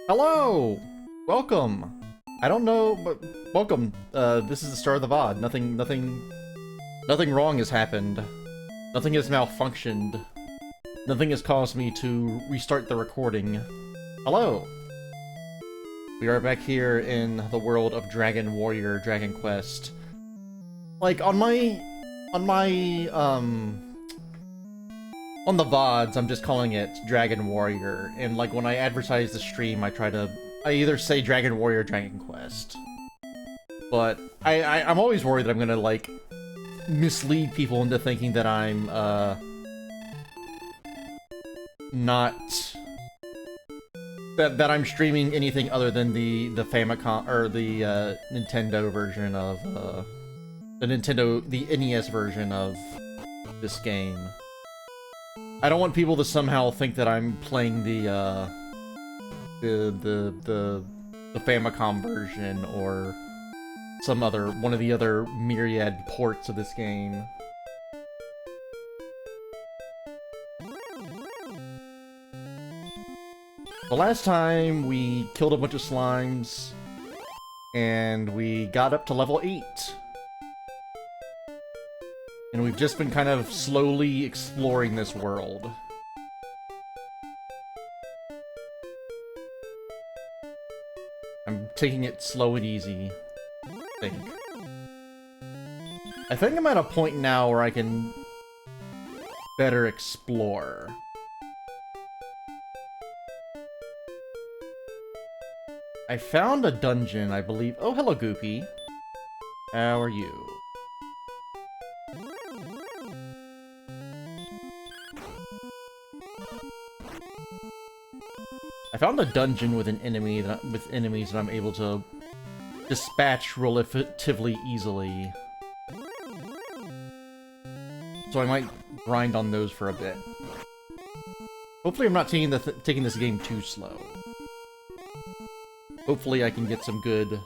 Hello! Welcome! I don't know, but welcome. This is the start of the VOD. Nothing wrong has happened. Nothing has malfunctioned. Nothing has caused me to restart the recording. Hello! We are back here in the world of Dragon Warrior, Dragon Quest. Like, on the VODs, I'm just calling it Dragon Warrior, and like when I advertise the stream, I either say Dragon Warrior or Dragon Quest. But I'm always worried that I'm gonna, like, mislead people into thinking that I'm, not... That I'm streaming anything other than the Famicom, or the, Nintendo version of, the NES version of this game. I don't want people to somehow think that I'm playing the Famicom version or one of the other myriad ports of this game. The last time we killed a bunch of slimes and we got up to level 8. And we've just been kind of slowly exploring this world. I'm taking it slow and easy, I think I'm at a point now where I can better explore. I found a dungeon, I believe. Oh, hello, Goopy. How are you? I found a dungeon with enemies that I'm able to dispatch relatively easily. So I might grind on those for a bit. Hopefully I'm not taking this game too slow. Hopefully I can get some good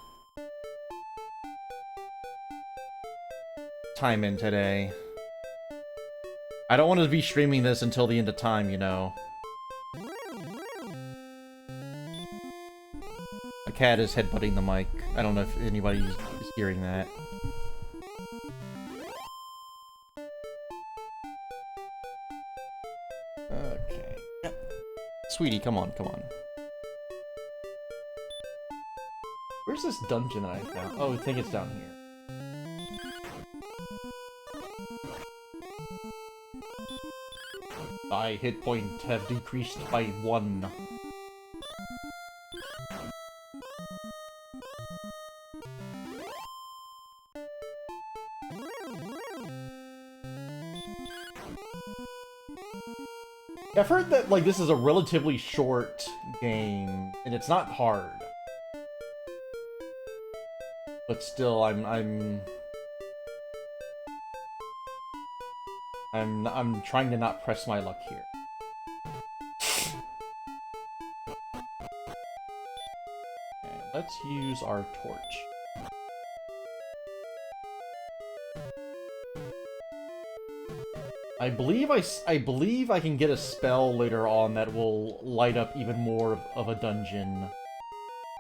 time in today. I don't want to be streaming this until the end of time, you know. A cat is headbutting the mic. I don't know if anybody is hearing that. Okay. Sweetie, come on, come on. Where's this dungeon that I found? Oh, I think it's down here. My hit points have decreased by 1. I've heard that, like, this is a relatively short game, and it's not hard. But still, I'm trying to not press my luck here. Okay, let's use our torch. I believe I can get a spell later on that will light up even more of a dungeon.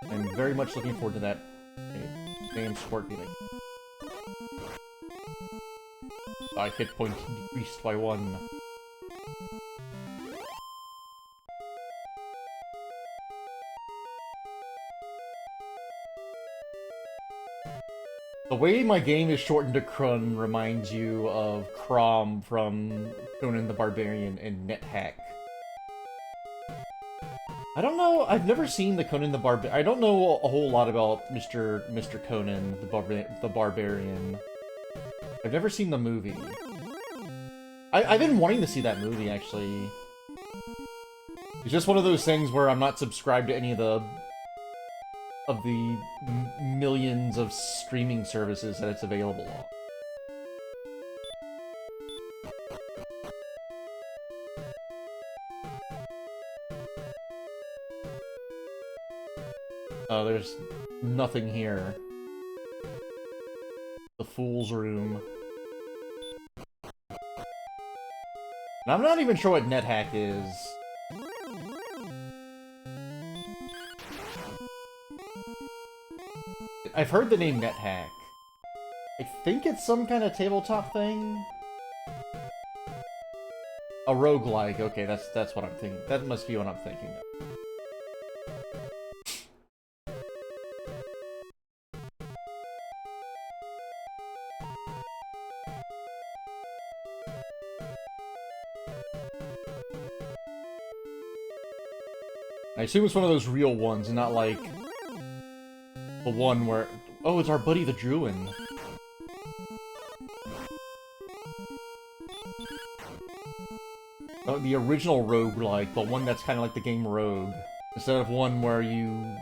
I'm very much looking forward to that. Okay, damn squirt beating. My hit point decreased by 1. The way my game is shortened to CRUN reminds you of Crom from Conan the Barbarian and NetHack. I don't know, I've never seen the Conan the Barbarian. I don't know a whole lot about Mr. Conan the Barbarian. I've never seen the movie. I've been wanting to see that movie, actually. It's just one of those things where I'm not subscribed to any of the millions of streaming services that it's available on. Oh, there's nothing here. The Fool's Room. And I'm not even sure what NetHack is. I've heard the name NetHack. I think it's some kind of tabletop thing. A roguelike. Okay, that's what I'm thinking. That must be what I'm thinking of. I assume it's one of those real ones, and not like the one where... Oh, it's our buddy the Druin. Oh, the original roguelike, the one that's kind of like the game Rogue. Instead of one where you...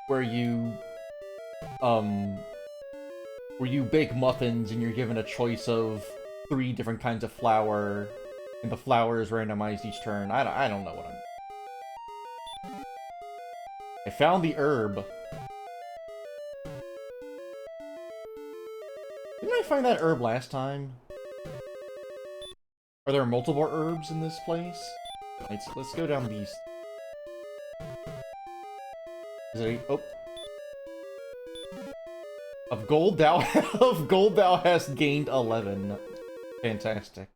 Where you bake muffins and you're given a choice of 3 different kinds of flour, and the flour is randomized each turn. I don't know what I'm... I found the herb. Didn't I find that herb last time? Are there multiple herbs in this place? Let's go down these. Is it a... Oh. Of gold thou hast gained 11. Fantastic.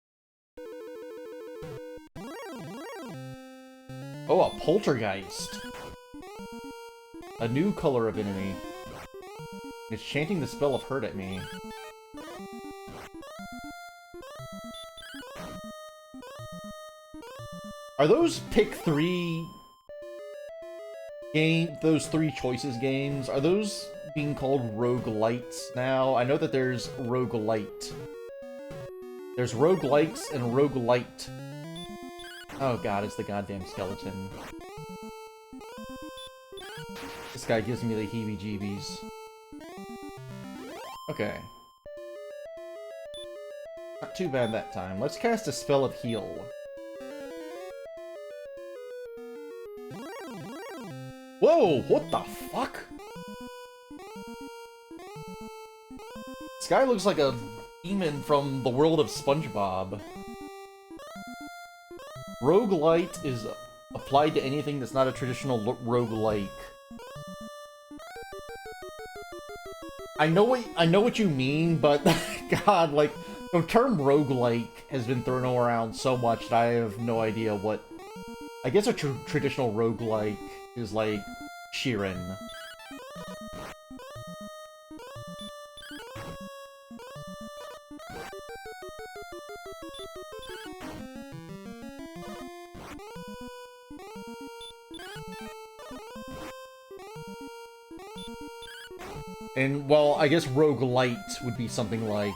Oh, a poltergeist. A new color of enemy. It's chanting the spell of hurt at me. Are those pick 3 game, those 3 choices games, are those being called roguelites now? I know that there's roguelite. There's roguelikes and roguelite. Oh god, it's the goddamn skeleton. This guy gives me the heebie-jeebies. Okay. Not too bad that time. Let's cast a spell of heal. Whoa! What the fuck? This guy looks like a demon from the world of SpongeBob. Roguelite is applied to anything that's not a traditional roguelike. I know what you mean, but god, like, the term roguelike has been thrown around so much that I have no idea what... I guess a traditional roguelike is like Sheeran. And, well, I guess roguelite would be something like,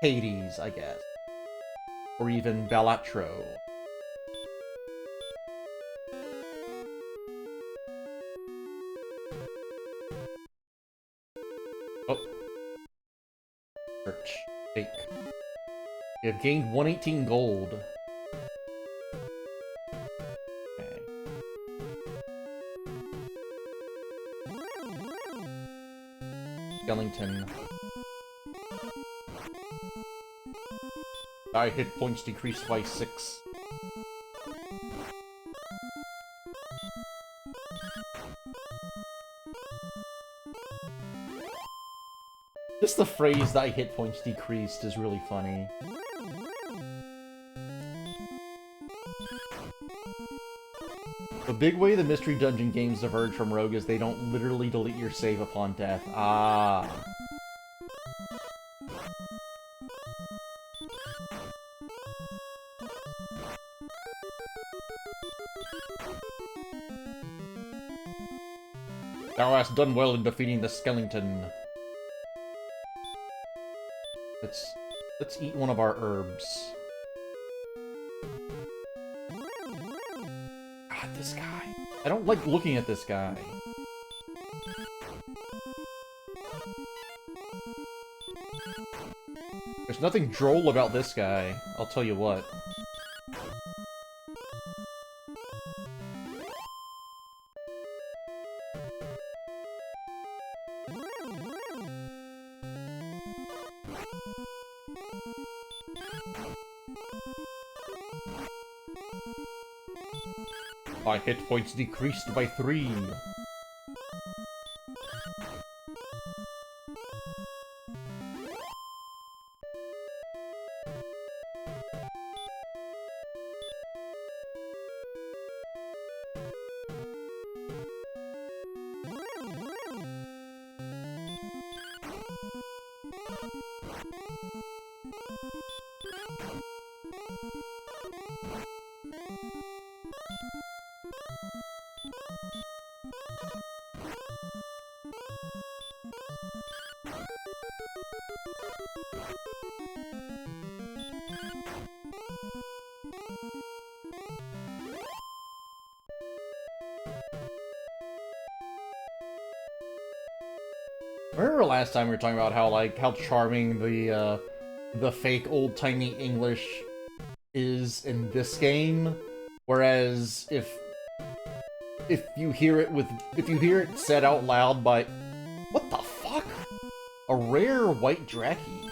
Hades, I guess. Or even Balatro. Oh. Search. Fake. You have gained 118 gold. Skellington. Die hit points decreased by 6. Just the phrase "die hit points decreased" is really funny. The big way the Mystery Dungeon games diverge from Rogue is they don't literally delete your save upon death. Ah. Thou hast done well in defeating the skeleton. Let's eat one of our herbs. God, this guy. I don't like looking at this guy. There's nothing droll about this guy, I'll tell you what. My hit points decreased by 3. Remember last time we were talking about how charming the fake old-timey English is in this game, whereas if you hear it said out loud by, what the fuck? A rare white Draki.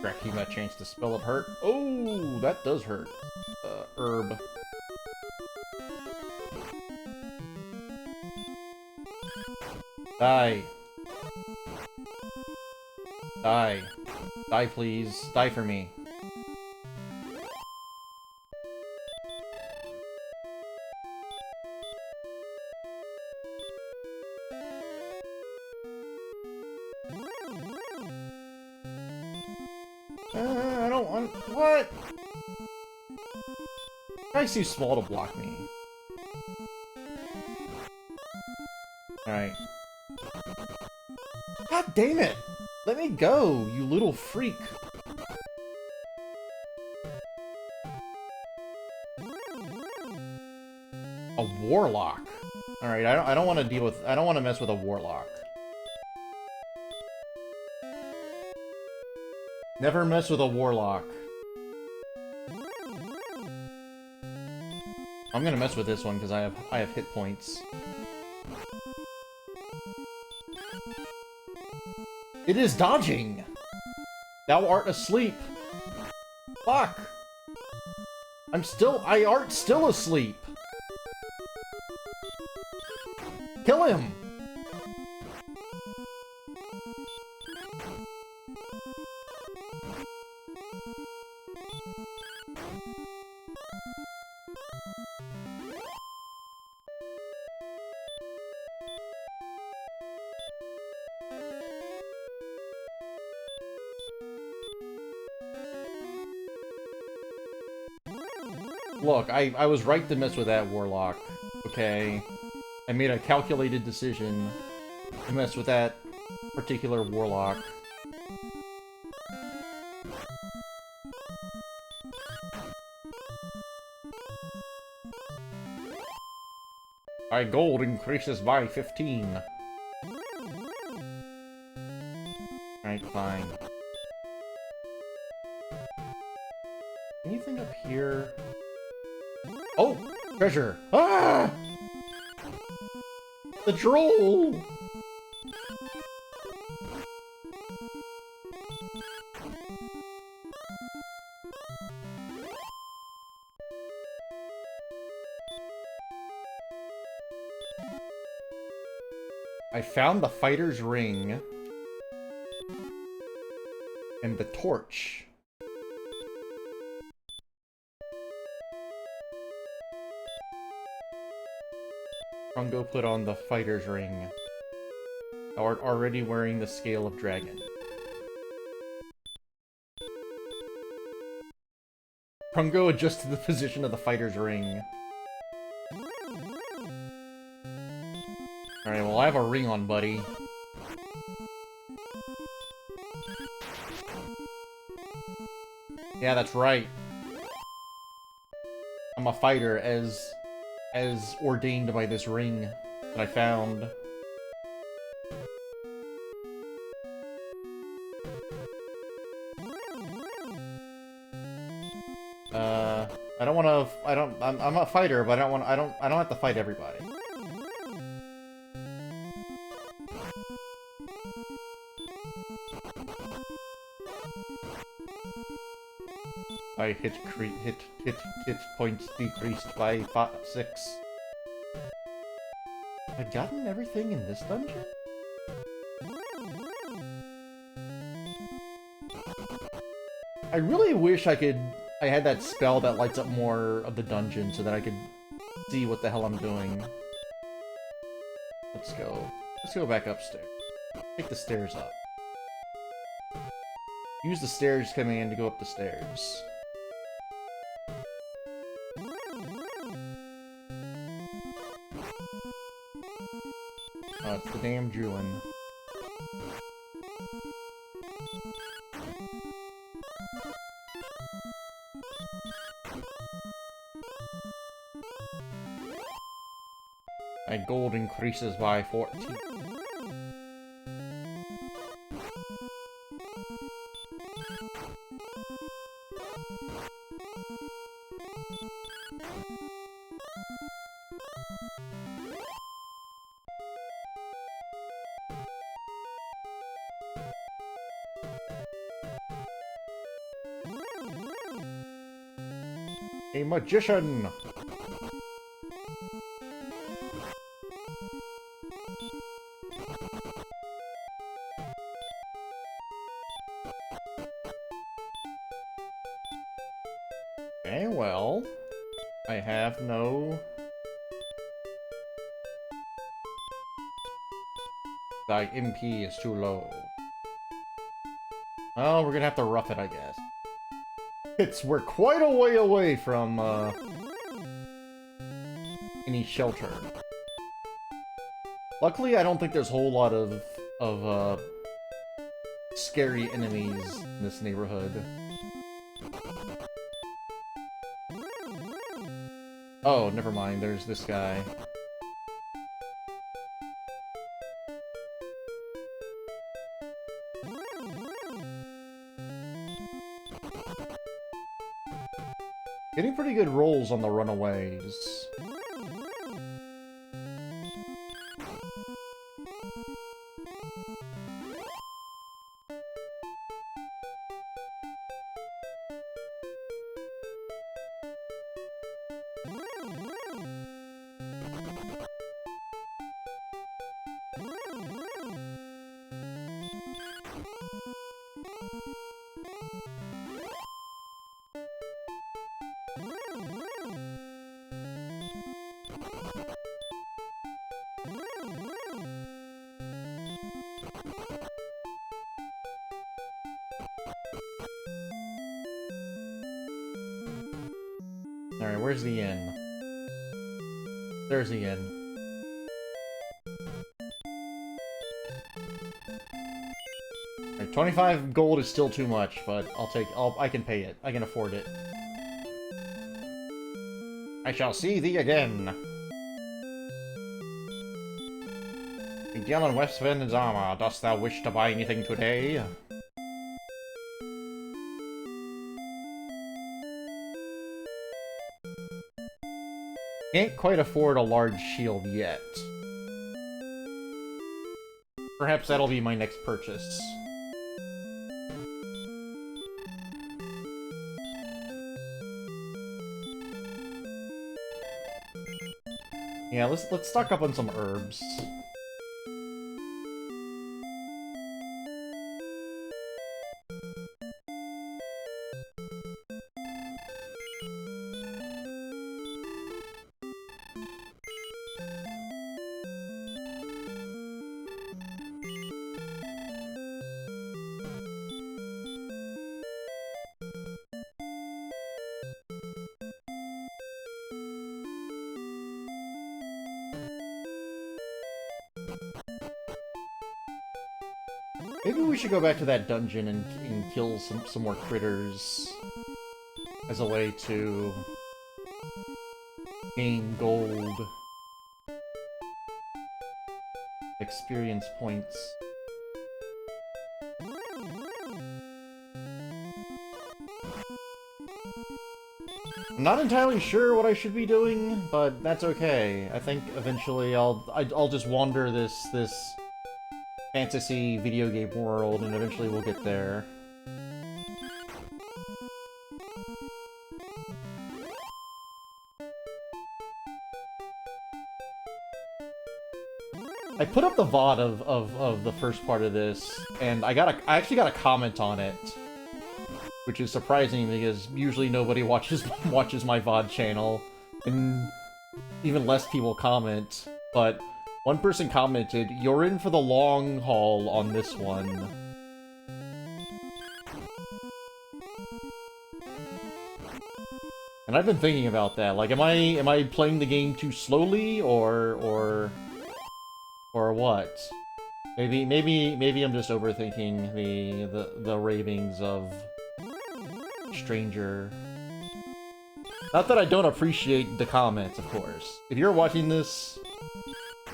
Draki got a chance to spell up hurt. Oh, that does hurt. Herb. Die. Die. Die, please. Die for me. I don't want... What? Guy's too small to block me. Alright. God damn it! Let me go, you little freak! A warlock. Alright, I don't want to deal with... I don't want to mess with a warlock. Never mess with a warlock. I'm gonna mess with this one because I have hit points. It is dodging! Thou art asleep! Fuck! I art still asleep! Kill him! Look, I was right to mess with that warlock, okay? I made a calculated decision to mess with that particular warlock. My gold increases by 15. Alright, fine. Anything up here? Oh! Treasure! Ah! The troll! I found the fighter's ring and the torch. Crungo put on the fighter's ring. Thou art already wearing the scale of dragon. Crungo adjusted the position of the fighter's ring. Alright, well I have a ring on, buddy. Yeah, that's right. I'm a fighter as ordained by this ring that I found. I'm a fighter, but I don't have to fight everybody. I hit points decreased by 6. Have I gotten everything in this dungeon? I really wish I had that spell that lights up more of the dungeon so that I could see what the hell I'm doing. Let's go back upstairs. Take the stairs up. Use the stairs command to go up the stairs. It's the damn Juin. My gold increases by 14. A magician! Okay, well, I have no... Like, MP is too low. Well, we're gonna have to rough it, I guess. We're quite a way away from, any shelter. Luckily, I don't think there's a whole lot of scary enemies in this neighborhood. Oh, never mind, there's this guy. Getting pretty good rolls on the runaways. Alright, where's the inn? There's the inn. Alright, 25 gold is still too much, but I can pay it. I can afford it. I shall see thee again. Miguel and West Vendama, dost thou wish to buy anything today? Can't quite afford a large shield yet. Perhaps that'll be my next purchase. Yeah, let's stock up on some herbs. Maybe we should go back to that dungeon and kill some more critters as a way to gain gold experience points. I'm not entirely sure what I should be doing, but that's okay. I think eventually I'll just wander this fantasy video game world, and eventually we'll get there. I put up the VOD of the first part of this, and I actually got a comment on it, which is surprising because usually nobody watches my VOD channel, and even less people comment, but one person commented, "You're in for the long haul on this one." And I've been thinking about that. Like, am I playing the game too slowly, or what? Maybe I'm just overthinking the ravings of Stranger. Not that I don't appreciate the comments, of course. If you're watching this,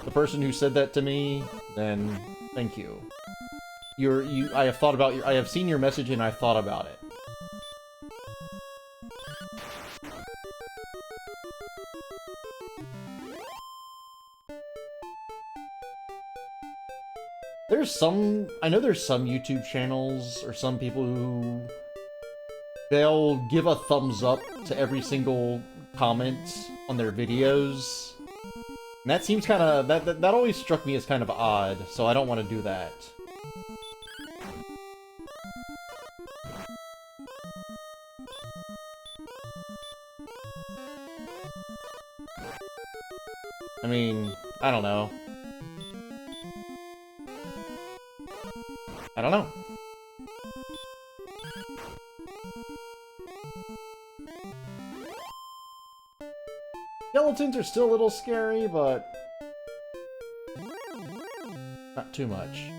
the person who said that to me, then thank you. I have thought about I have seen your message and I thought about it. I know there's some YouTube channels or some people who they'll give a thumbs up to every single comment on their videos. And that seems kind of, that always struck me as kind of odd, so I don't want to do that. I mean, I don't know. I don't know. Skeletons are still a little scary, but not too much.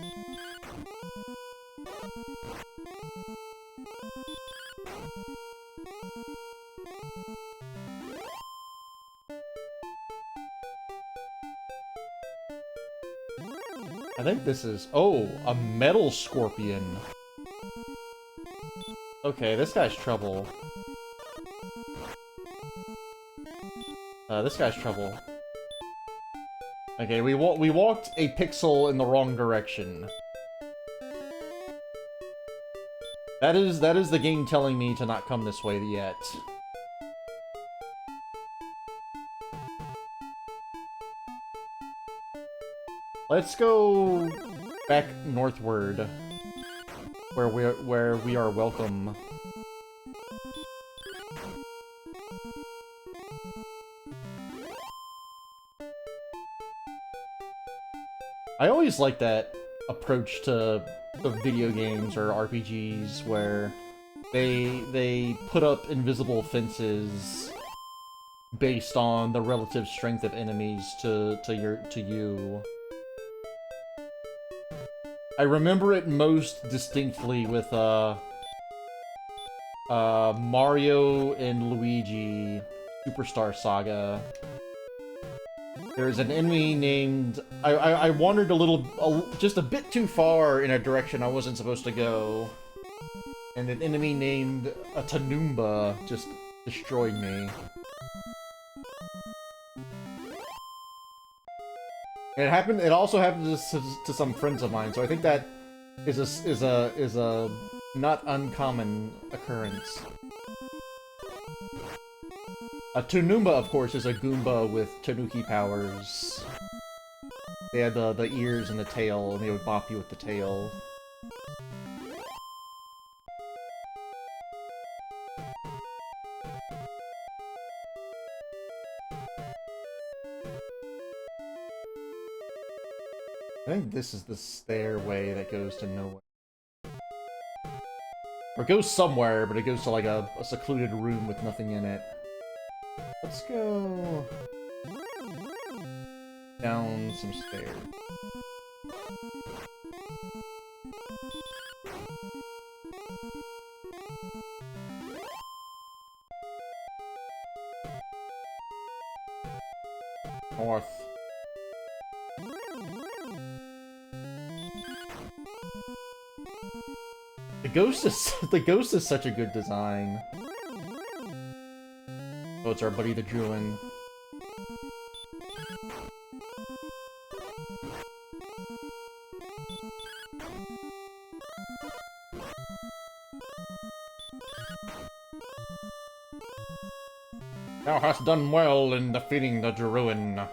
I think this is... Oh, a metal scorpion. Okay, this guy's trouble. This guy's trouble. Okay, we walked a pixel in the wrong direction. That is the game telling me to not come this way yet. Let's go back northward, where we are welcome. I always like that approach to video games or RPGs where they put up invisible fences based on the relative strength of enemies to you. I remember it most distinctly with Mario and Luigi Superstar Saga. There's an enemy named... I wandered just a bit too far in a direction I wasn't supposed to go. And an enemy named a Tanumba just destroyed me. It also happened to some friends of mine, so I think that is a not uncommon occurrence. A Tanumba, of course, is a Goomba with Tanuki powers. They had the ears and the tail, and they would bop you with the tail. I think this is the stairway that goes to nowhere. Or it goes somewhere, but it goes to like a secluded room with nothing in it. Let's go down some stairs. North. The ghost is such a good design. Oh, it's our buddy the Druin. Thou hast done well in defeating the Druin.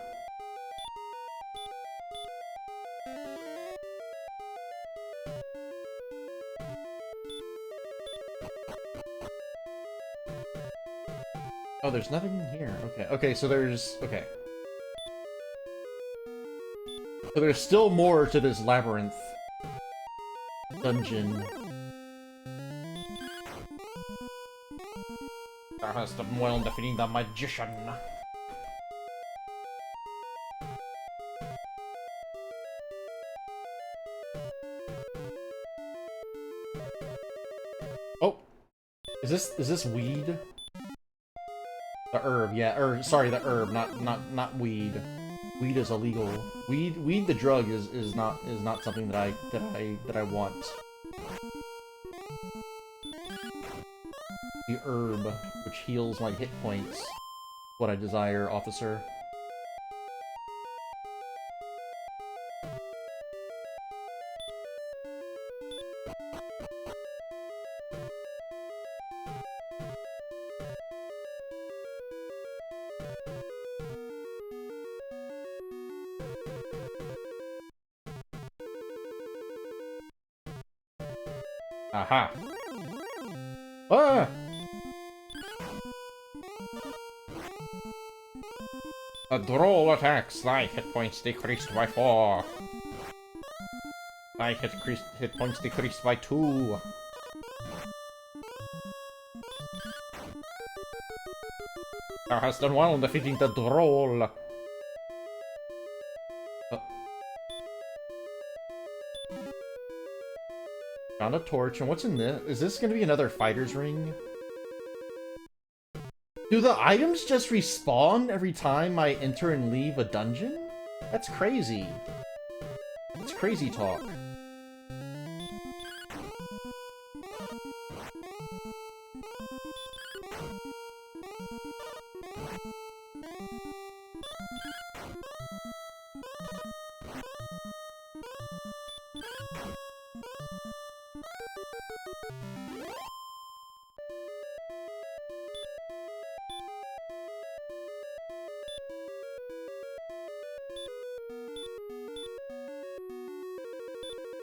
Oh, there's nothing here. Okay, okay, so there's... Okay. So there's still more to this labyrinth dungeon. Thou hast done well in defeating the magician. Oh! Is this weed? The herb, yeah, or sorry, the herb, not weed. Weed is illegal. Weed the drug is not something that I want. The herb, which heals my hit points, what I desire, officer. Aha! Ah! A droll attacks. Thy hit points decreased by 4. Thy hit points decreased by 2. Thou hast done well in defeating the droll. Found a torch, and what's in this? Is this gonna be another fighter's ring? Do the items just respawn every time I enter and leave a dungeon? That's crazy. That's crazy talk.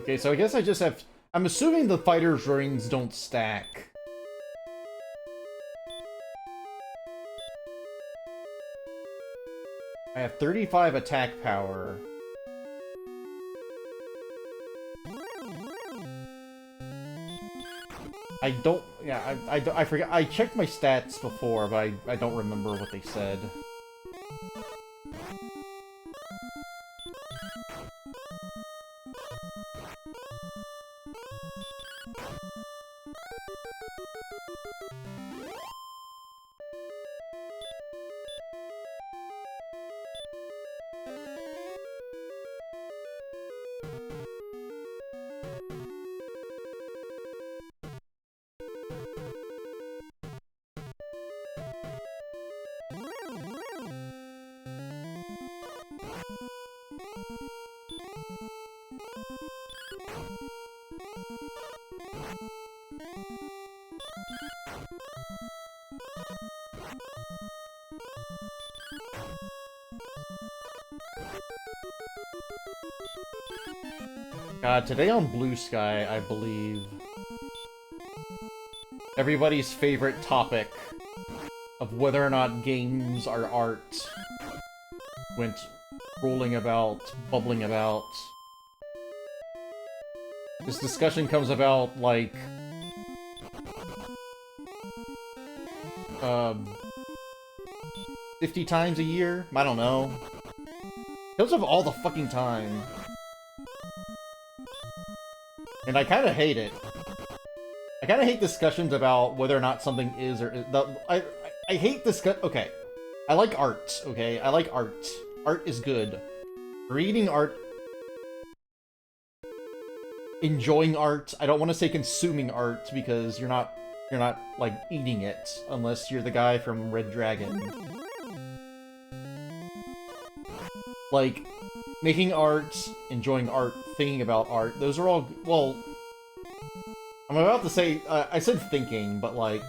Okay, so I guess I just have... I'm assuming the fighter's rings don't stack. I have 35 attack power. I don't... Yeah, I forget. I checked my stats before, but I don't remember what they said. Today on Blue Sky, I believe, everybody's favorite topic of whether or not games are art went rolling about, bubbling about. This discussion comes about, like, 50 times a year? I don't know. It comes up all the fucking time. And I kind of hate it. I kind of hate discussions about whether or not something is or is... I hate okay. I like art, okay? I like art. Art is good. Reading art... Enjoying art. I don't want to say consuming art, because you're not, like, eating it. Unless you're the guy from Red Dragon. Like... Making art, enjoying art, thinking about art, those are all, well, I'm about to say, I said thinking, but like,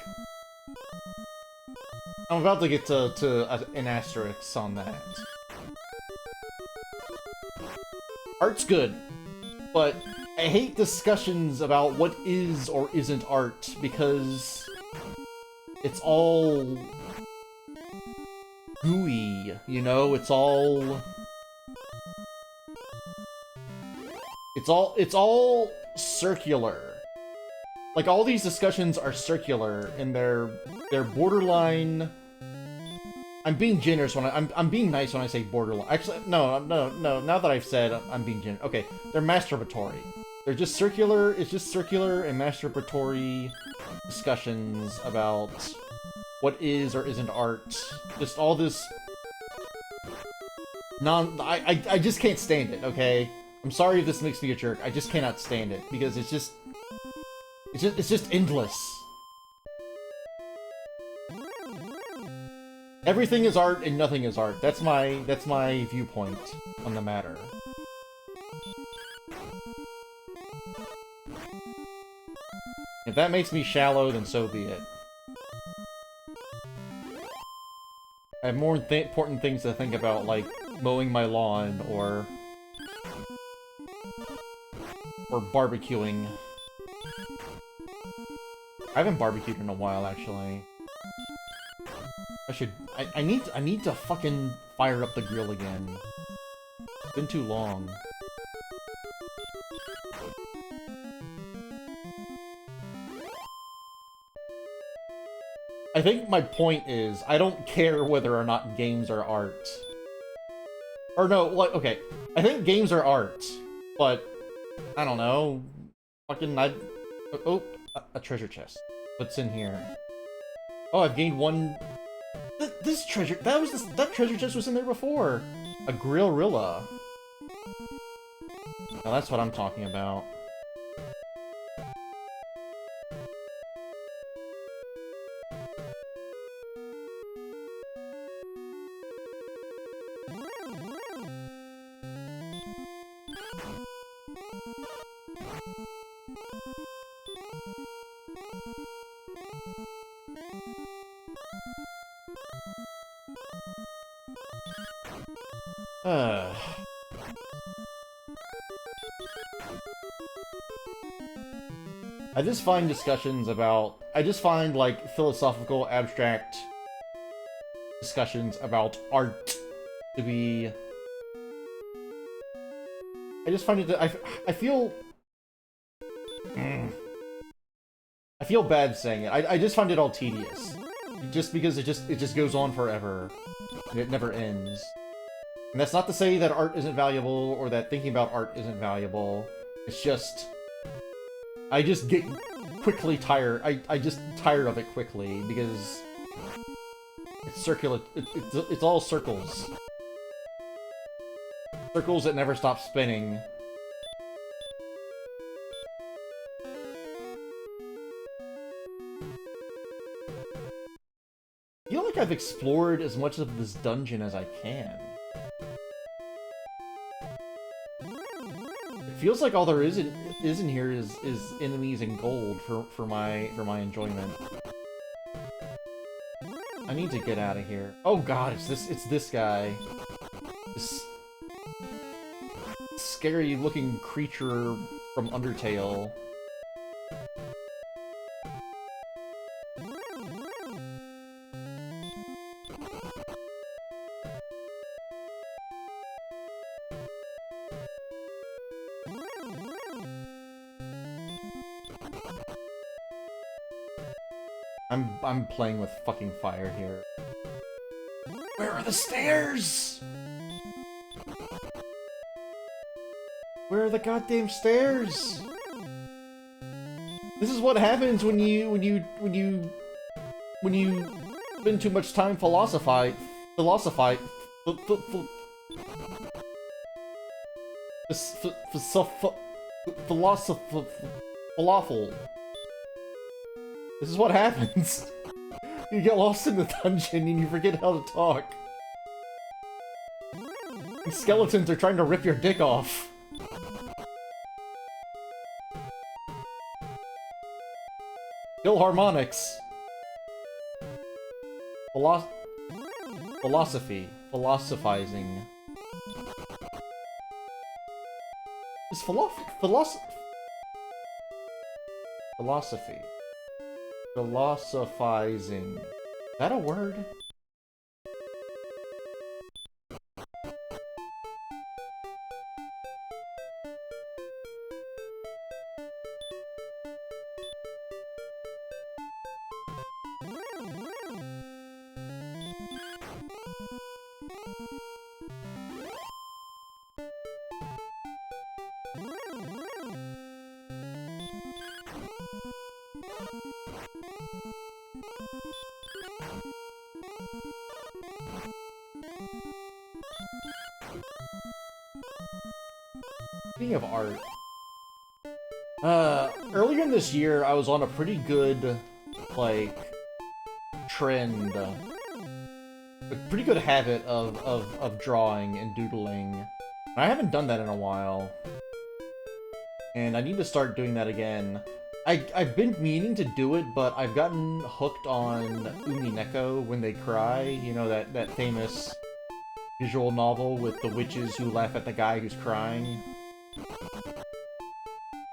I'm about to get to an asterisk on that. Art's good, but I hate discussions about what is or isn't art, because it's all gooey, you know, it's all circular. Like, all these discussions are circular, and they're borderline... I'm being generous when I'm being nice when I say borderline. Actually, no, now that I've said I'm being generous. Okay, they're masturbatory. They're just circular, it's just circular and masturbatory discussions about what is or isn't art. Just all this... I just can't stand it, okay? I'm sorry if this makes me a jerk. I just cannot stand it because it's just endless. Everything is art and nothing is art. That's my viewpoint on the matter. If that makes me shallow, then so be it. I have more important things to think about, like mowing my lawn or barbecuing. I haven't barbecued in a while, actually. I need to fucking fire up the grill again. It's been too long. I think my point is, I don't care whether or not games are art. Or no, like, okay, I think games are art, but, I don't know, fucking, oh, a treasure chest. What's in here? Oh, I've gained one... This treasure... That treasure chest was in there before! A Grillrilla. Now that's what I'm talking about. I just find discussions about... I just find, like, philosophical, abstract discussions about art to be... I just find it... I feel... I feel bad saying it. I just find it all tedious. Just because it just goes on forever. And it never ends. And that's not to say that art isn't valuable, or that thinking about art isn't valuable. It's just... I just get quickly tired. I just tire of it quickly, because... It's circular... It's all circles. Circles that never stop spinning. I feel like I've explored as much of this dungeon as I can. It feels like all there is in here is enemies and gold for my enjoyment. I need to get out of here. Oh god, it's this guy. This scary looking creature from Undertale. I'm playing with fucking fire here. Where are the stairs? Where are the goddamn stairs? This is what happens when you spend too much time philosophizing. Falafel. This is what happens. You get lost in the dungeon and you forget how to talk. And skeletons are trying to rip your dick off. Philharmonics. Philosophy. Philosophizing. Is philosophy. Philosophizing. Is that a word? Speaking of art, earlier in this year, I was on a pretty good, like, trend, a pretty good habit of drawing and doodling. I haven't done that in a while, and I need to start doing that again. I've been meaning to do it, but I've gotten hooked on Umineko When They Cry, you know, that famous visual novel with the witches who laugh at the guy who's crying.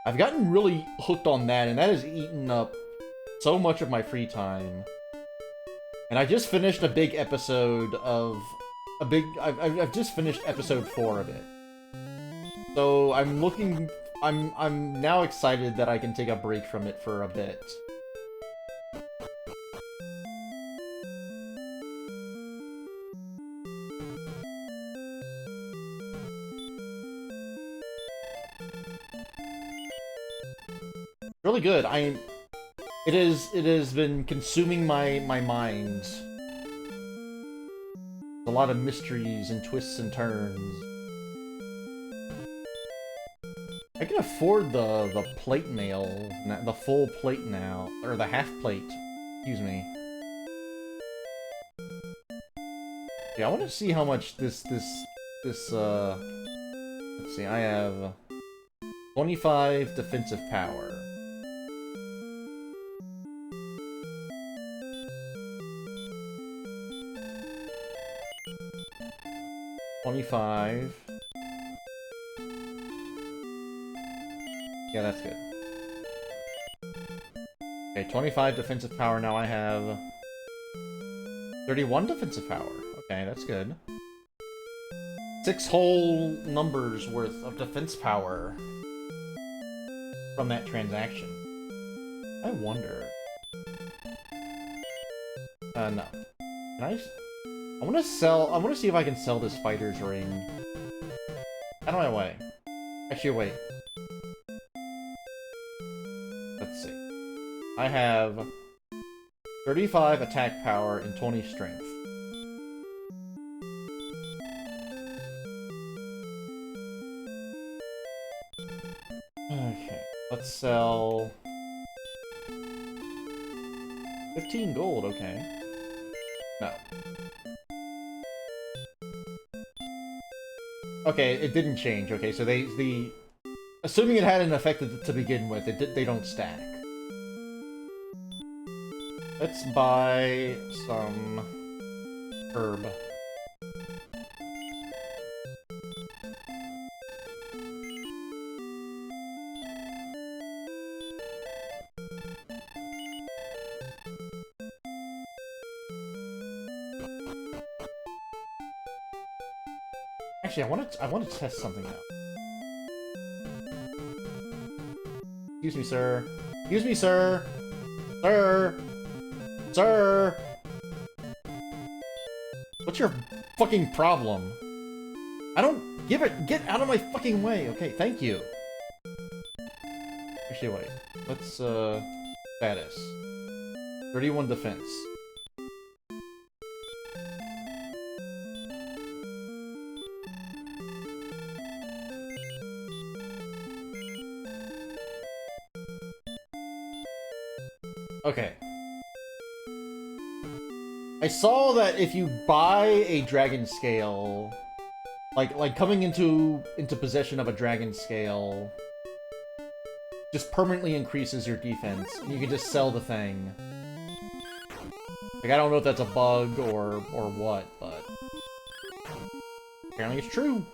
I've gotten really hooked on that, and that has eaten up so much of my free time. And I just finished a big episode of I've just finished episode 4 of it. So I'm now excited that I can take a break from it for a bit. Really good. It has been consuming my mind. A lot of mysteries and twists and turns. I can afford the plate mail, the full plate now, or the half plate. Excuse me. Yeah, I want to see how much this let's see, I have 25 defensive power. $25. Yeah, that's good. Okay, 25 defensive power. Now I have 31 defensive power. Okay, that's good. 6 whole numbers worth of defense power from that transaction. I wonder. No. Can I want to see if I can sell this fighter's ring. Out of my way. Actually, wait. Let's see. I have 35 attack power and 20 strength. Okay, let's sell 15 gold, okay. No. Okay, it didn't change. Okay, so assuming it had an effect to begin with, they don't stack. Let's buy some herb. Actually, I want to test something out. Excuse me, sir. Excuse me, sir. Sir. Sir. What's your fucking problem? I don't give it. Get out of my fucking way. Okay, thank you. Actually, wait. Let's status. 31 defense. Okay. I saw that if you buy a dragon scale, like coming into possession of a dragon scale, just permanently increases your defense, and you can just sell the thing. Like, I don't know if that's a bug or what, but apparently it's true.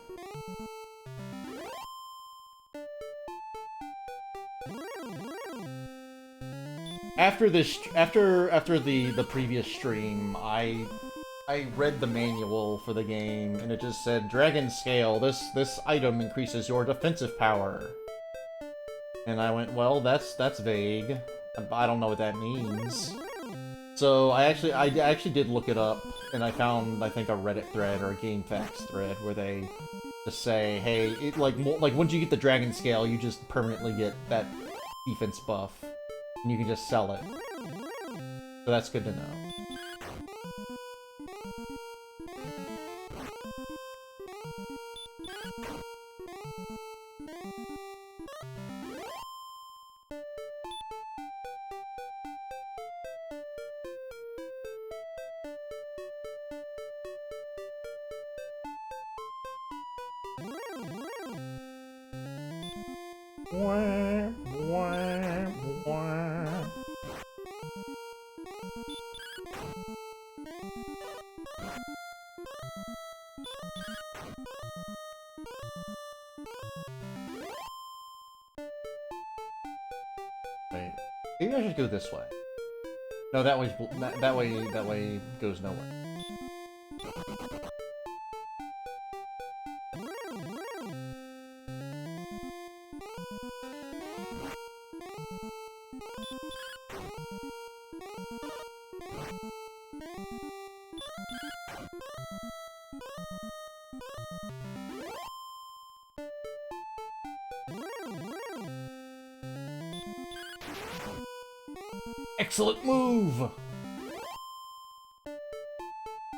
After the previous stream, I read the manual for the game, and it just said, Dragon Scale, this item increases your defensive power. And I went, well, that's vague. I don't know what that means. So I actually did look it up, and I found, I think, a Reddit thread or a GameFAQs thread where they just say, hey, like once you get the Dragon Scale, you just permanently get that defense buff. And you can just sell it. So that's good to know. Wah, wah, wah. Wait, maybe I should go this way. No, that way goes nowhere. Excellent move!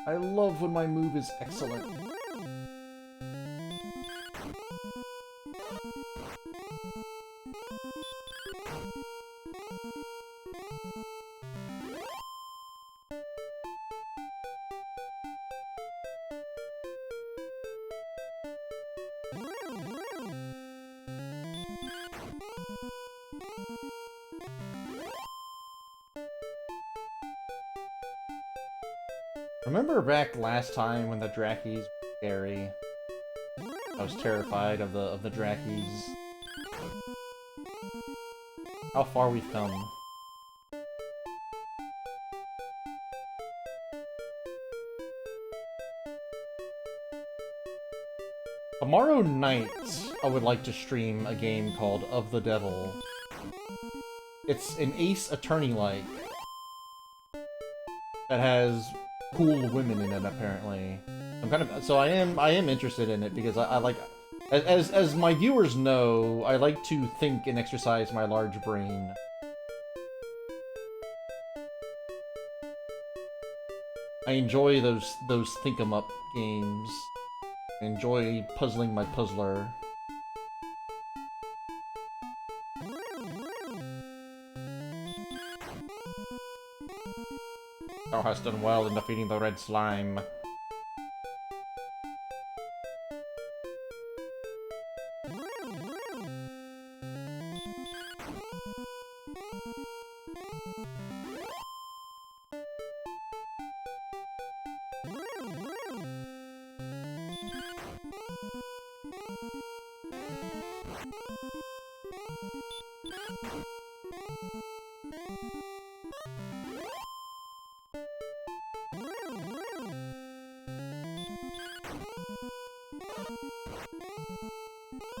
I love when my move is excellent. Remember back last time when the Drakkies were scary? I was terrified of the Drakkies. How far we've come. Tomorrow night, I would like to stream a game called Of the Devil. It's an Ace Attorney-like that has cool women in it, apparently. I am interested in it because I like, as my viewers know, I like to think and exercise my large brain. I enjoy those think-em-up games. I enjoy puzzling my puzzler. Thou hast done well in defeating the red slime.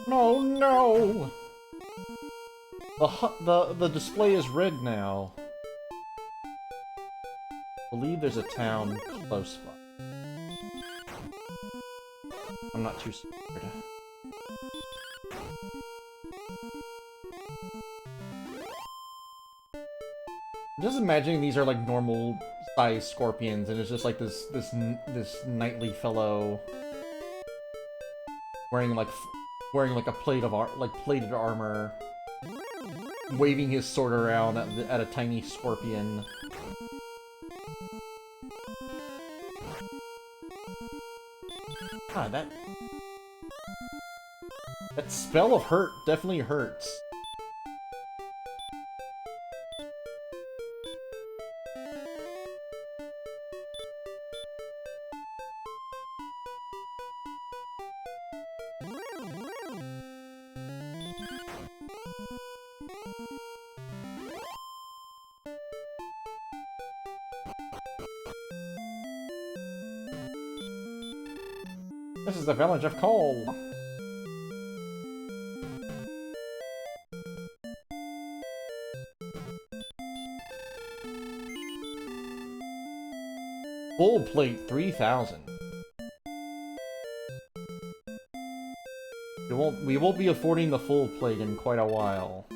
No, no! The display is red now. I believe there's a town close by. I'm not too scared. I'm just imagining these are like normal sized scorpions, and it's just like this knightly fellow wearing like a plated armor, waving his sword around at a tiny scorpion. God, that spell of hurt definitely hurts. This is the village of Cole. Full plate 3,000. We won't be affording the full plate in quite a while.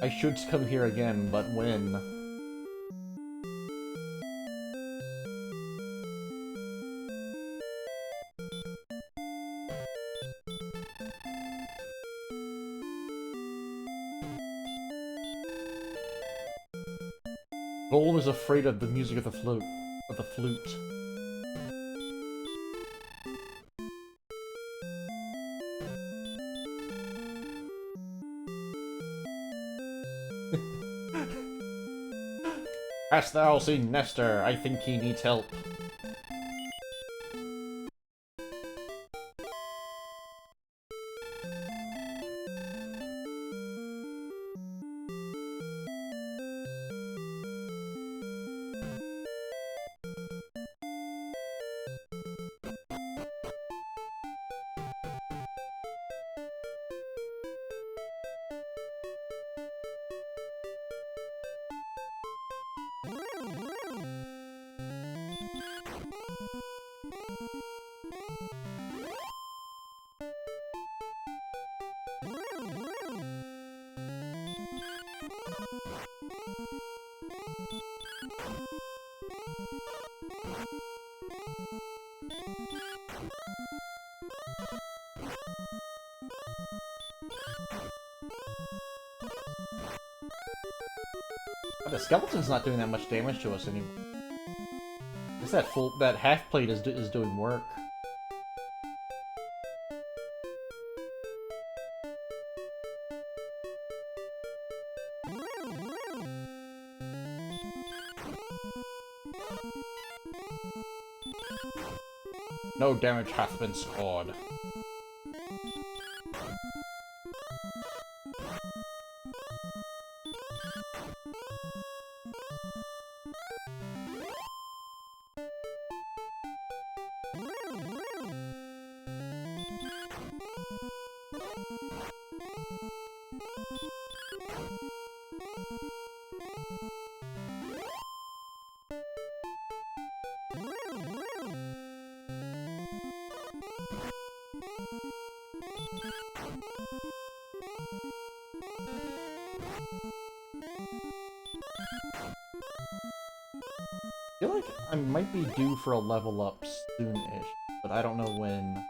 I should come here again, but when? Golem is afraid of the music of the flute. Hast thou seen Nestor? I think he needs help. The skeleton's not doing that much damage to us anymore. It's that half plate is doing work. No damage hath been scored. I feel like I might be due for a level up soon-ish, but I don't know when.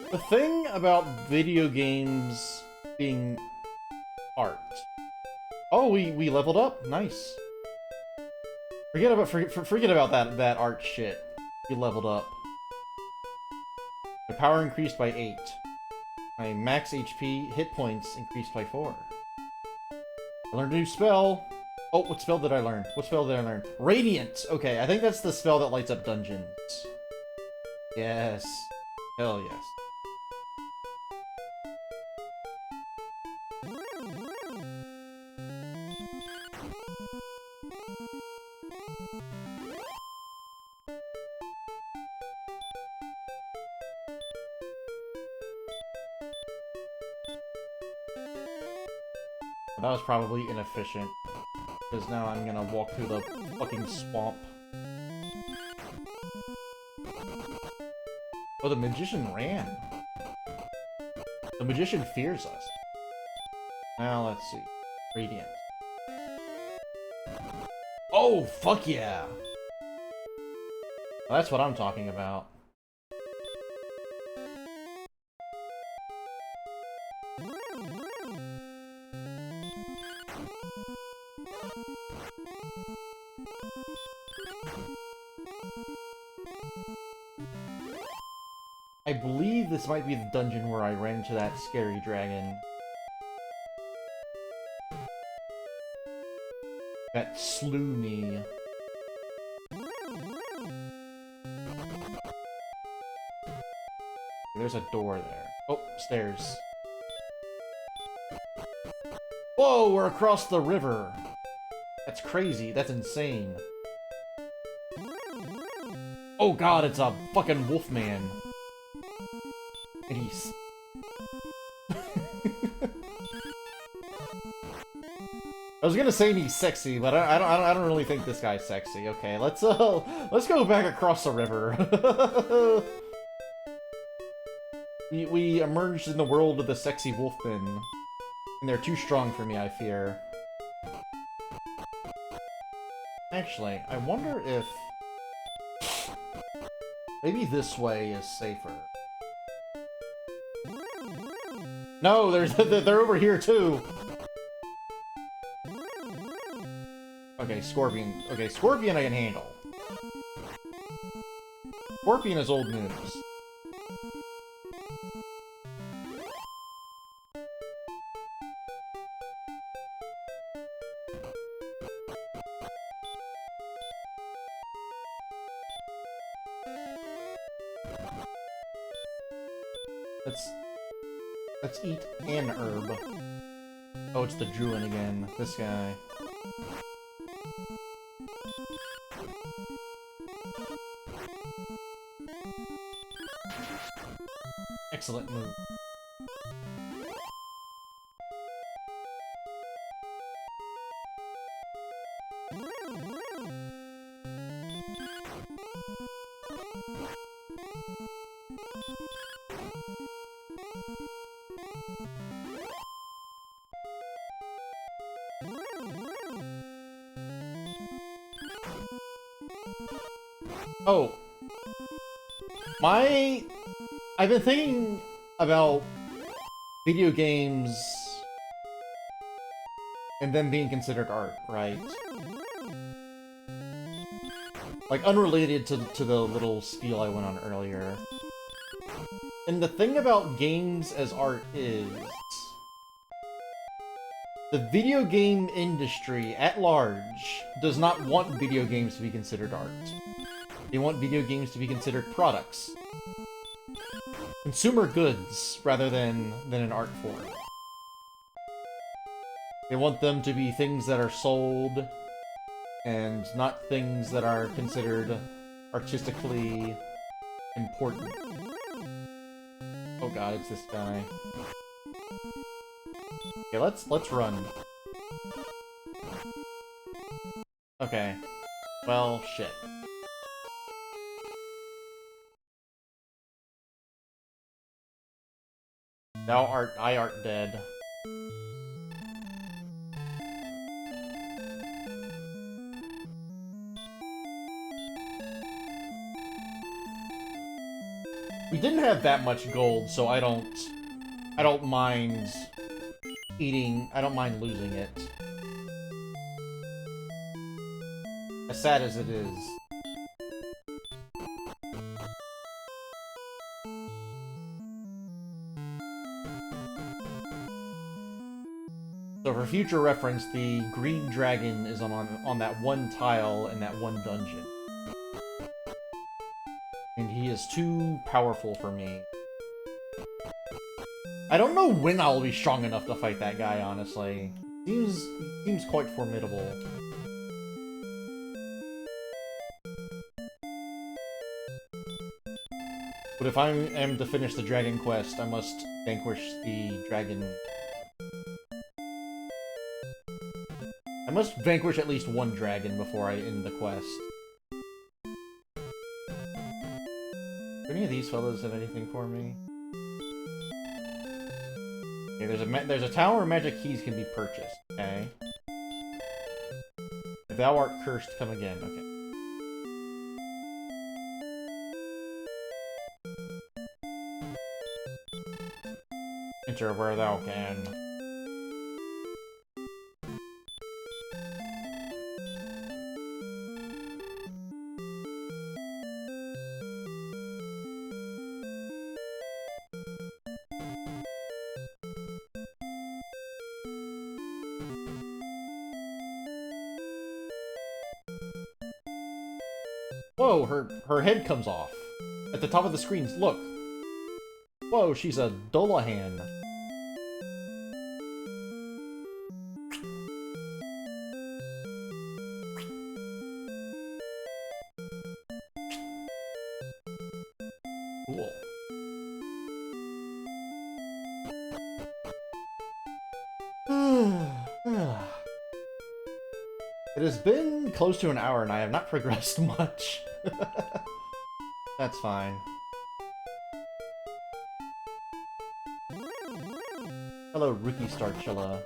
The thing about video games being art. Oh, we leveled up. Nice. Forget about that art shit. We leveled up. My power increased by 8. My max HP hit points increased by 4. I learned a new spell. Oh, what spell did I learn? What spell did I learn? Radiant! Okay, I think that's the spell that lights up dungeons. Yes. Hell yes. That was probably inefficient, because now I'm gonna walk through the fucking swamp. Oh, the magician ran. The magician fears us. Now, let's see. Radiant. Oh, fuck yeah! Well, that's what I'm talking about. I believe this might be the dungeon where I ran into that scary dragon. That slew me. There's a door there. Oh, stairs. Whoa, we're across the river. That's crazy. That's insane. Oh god, it's a fucking wolfman. And I was gonna say he's sexy, but I don't really think this guy's sexy. Okay, let's go back across the river. we emerged in the world of the sexy wolfmen, and they're too strong for me, I fear. Actually, I wonder if maybe this way is safer. No, they're over here too. Okay, Scorpion. Okay, Scorpion I can handle. Scorpion is old news. Let's eat an herb. Oh, it's the Druid again. This guy. Excellent move. Oh. I've been thinking about video games and them being considered art, right? Like, unrelated to the little spiel I went on earlier. And the thing about games as art is the video game industry at large does not want video games to be considered art. They want video games to be considered products. Consumer goods, rather than an art form. They want them to be things that are sold, and not things that are considered artistically important. Oh god, it's this guy. Okay, let's run. Okay. Well, shit. I art dead. We didn't have that much gold, so I don't mind I don't mind losing it. As sad as it is. So for future reference, the green dragon is on that one tile in that one dungeon. And he is too powerful for me. I don't know when I'll be strong enough to fight that guy, honestly. Seems quite formidable. But if I am to finish the dragon quest, I must vanquish the dragon. I must vanquish at least one dragon before I end the quest. Do any of these fellows have anything for me? Okay, there's a tower where magic keys can be purchased. Okay. If thou art cursed, come again. Okay. Enter where thou can. Whoa, her head comes off. At the top of the screens, look. Whoa, she's a Dolahan. Cool. It has been close to an hour and I have not progressed much. That's fine. Hello, Rookie Starchilla.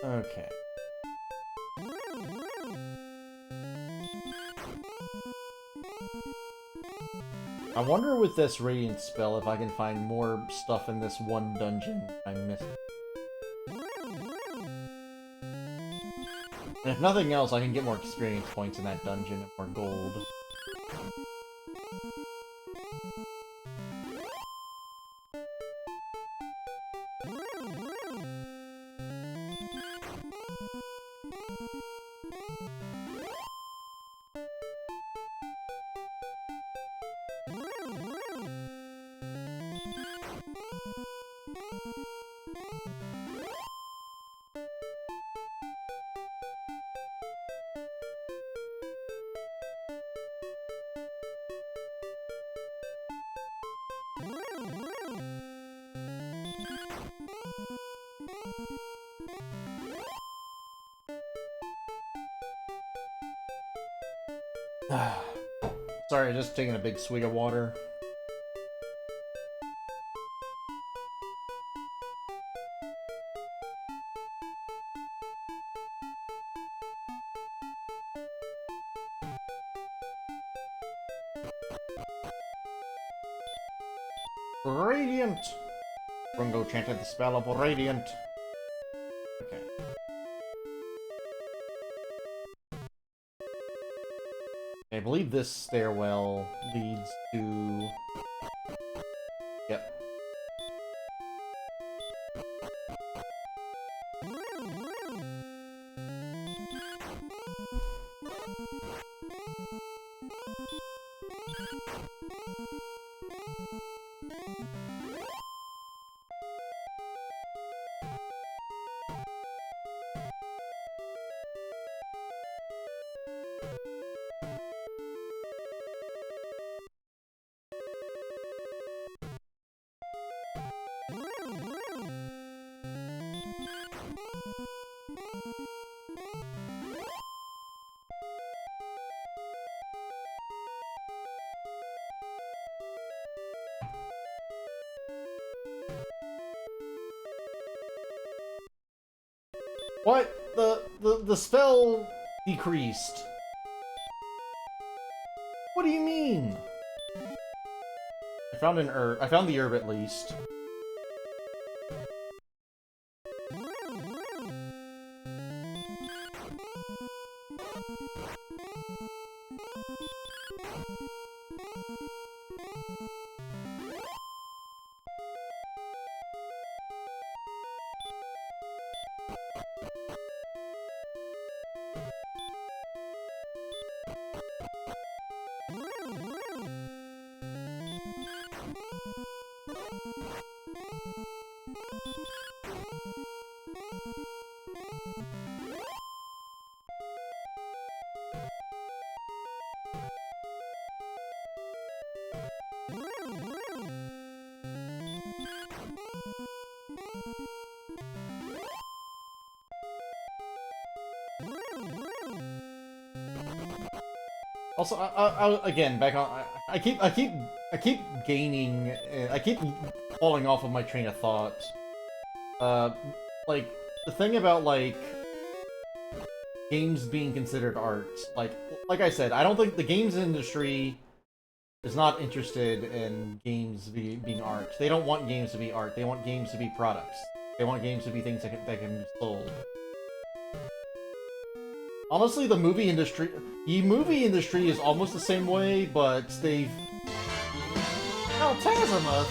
Okay. I wonder with this Radiant spell if I can find more stuff in this one dungeon I missed. And if nothing else, I can get more experience points in that dungeon and more gold. Sorry, just taking a big swig of water. Radiant! Crungo chanted the spell of Radiant. Okay. I believe this stairwell leads to... Yep. What? The spell decreased. What do you mean? I found an herb. I found the herb at least. Also, again, back on. I keep gaining. I keep falling off of my train of thought. Like the thing about like games being considered art. Like I said, I don't think the games industry is not interested in games being art. They don't want games to be art. They want games to be products. They want games to be things that can be sold. Honestly, the movie industry is almost the same way, but they've... Oh, Tazimuth!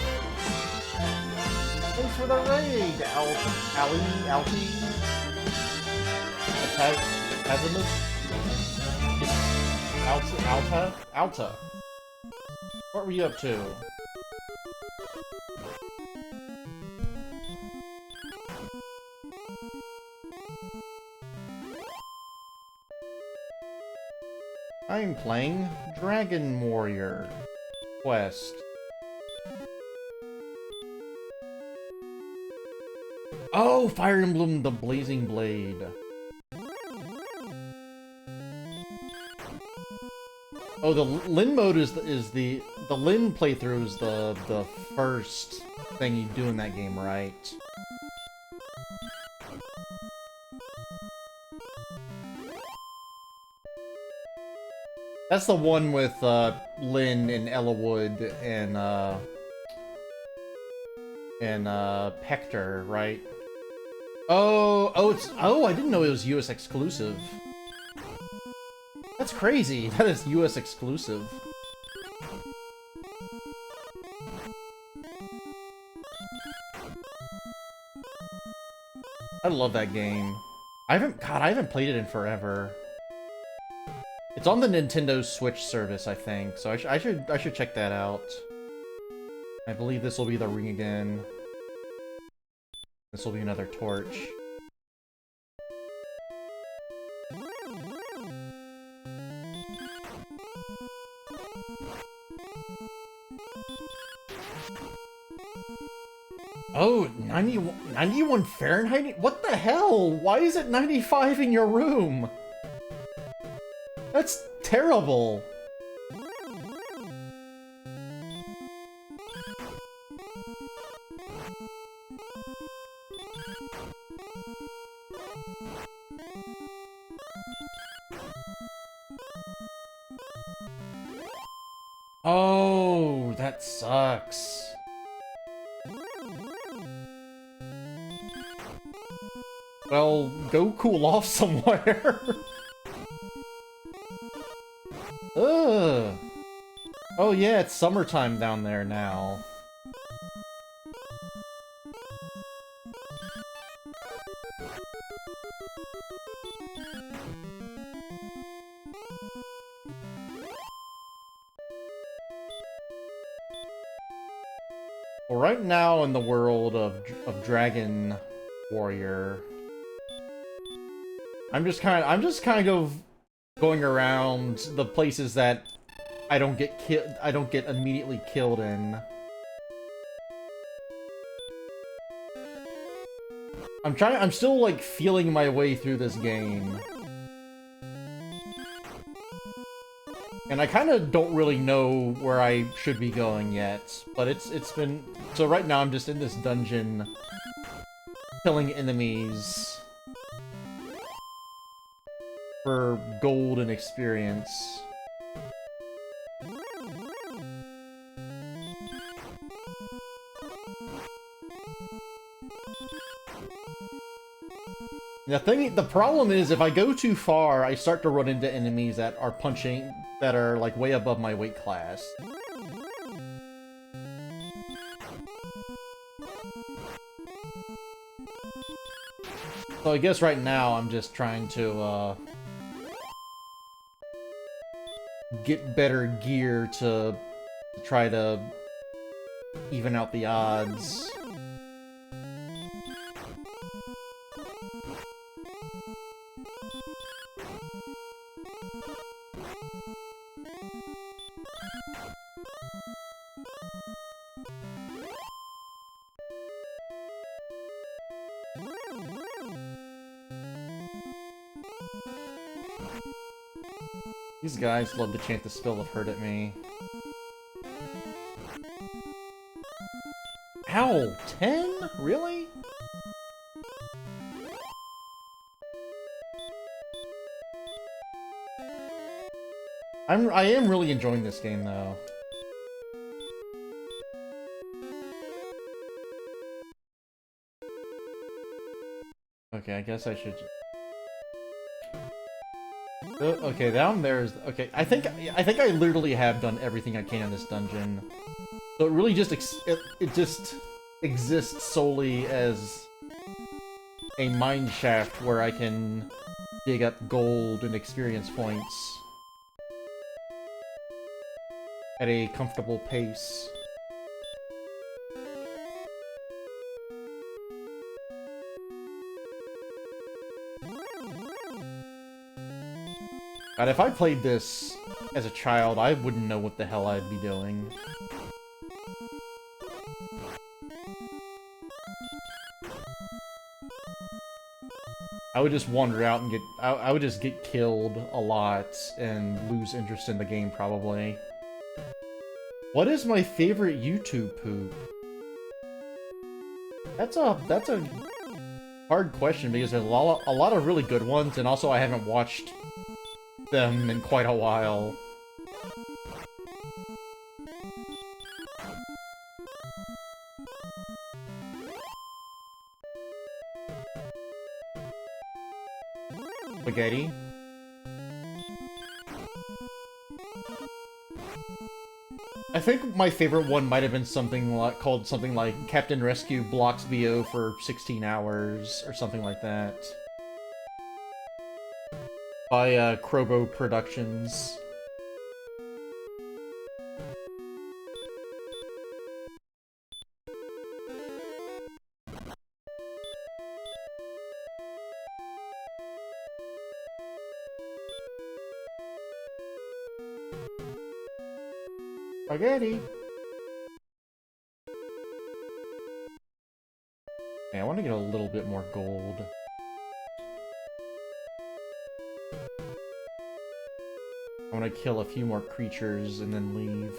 Thanks for the raid, Alfie? Tazimuth? Alta? What were you up to? I'm playing Dragon Warrior Quest. Oh, Fire Emblem the Blazing Blade. Oh, the Lin mode is the Lin playthrough is the first thing you do in that game, right? That's the one with Lin and Ellawood and Hector, right? Oh, I didn't know it was US exclusive. That's crazy. That is US exclusive. I love that game. I haven't played it in forever. It's on the Nintendo Switch service, I think, so I should check that out. I believe this will be the ring again. This will be another torch. Oh, 91 Fahrenheit? What the hell? Why is it 95 in your room? That's terrible. Oh, that sucks. Well, go cool off somewhere. Ugh. Oh yeah, it's summertime down there now. Well, right now in the world of Dragon Warrior, I'm just kind of going around the places that I don't get immediately killed in. I'm still like feeling my way through this game. And I kind of don't really know where I should be going yet, but it's been... So right now I'm just in this dungeon, killing enemies for gold and experience. The problem is, if I go too far, I start to run into enemies that are like way above my weight class. So I guess right now I'm just trying to get better gear to try to even out the odds. These guys love to chant the spell of hurt at me. Ow! 10? Really? I am really enjoying this game, though. Okay, I guess I should just... Okay, down there's... Okay, I think I literally have done everything I can in this dungeon. So it really just... It just exists solely as a mine shaft where I can dig up gold and experience points at a comfortable pace. God, if I played this as a child, I wouldn't know what the hell I'd be doing. I would just wander out and I would just get killed a lot and lose interest in the game, probably. What is my favorite YouTube poop? That's a hard question, because there's a lot of really good ones, and also I haven't watched them in quite a while. Spaghetti. I think my favorite one might have been something like, called something like Captain Rescue Blocks BO for 16 hours, or something like that. By Crungo Productions. Spaghetti. Okay, I want to get a little bit more gold. I want to kill a few more creatures and then leave.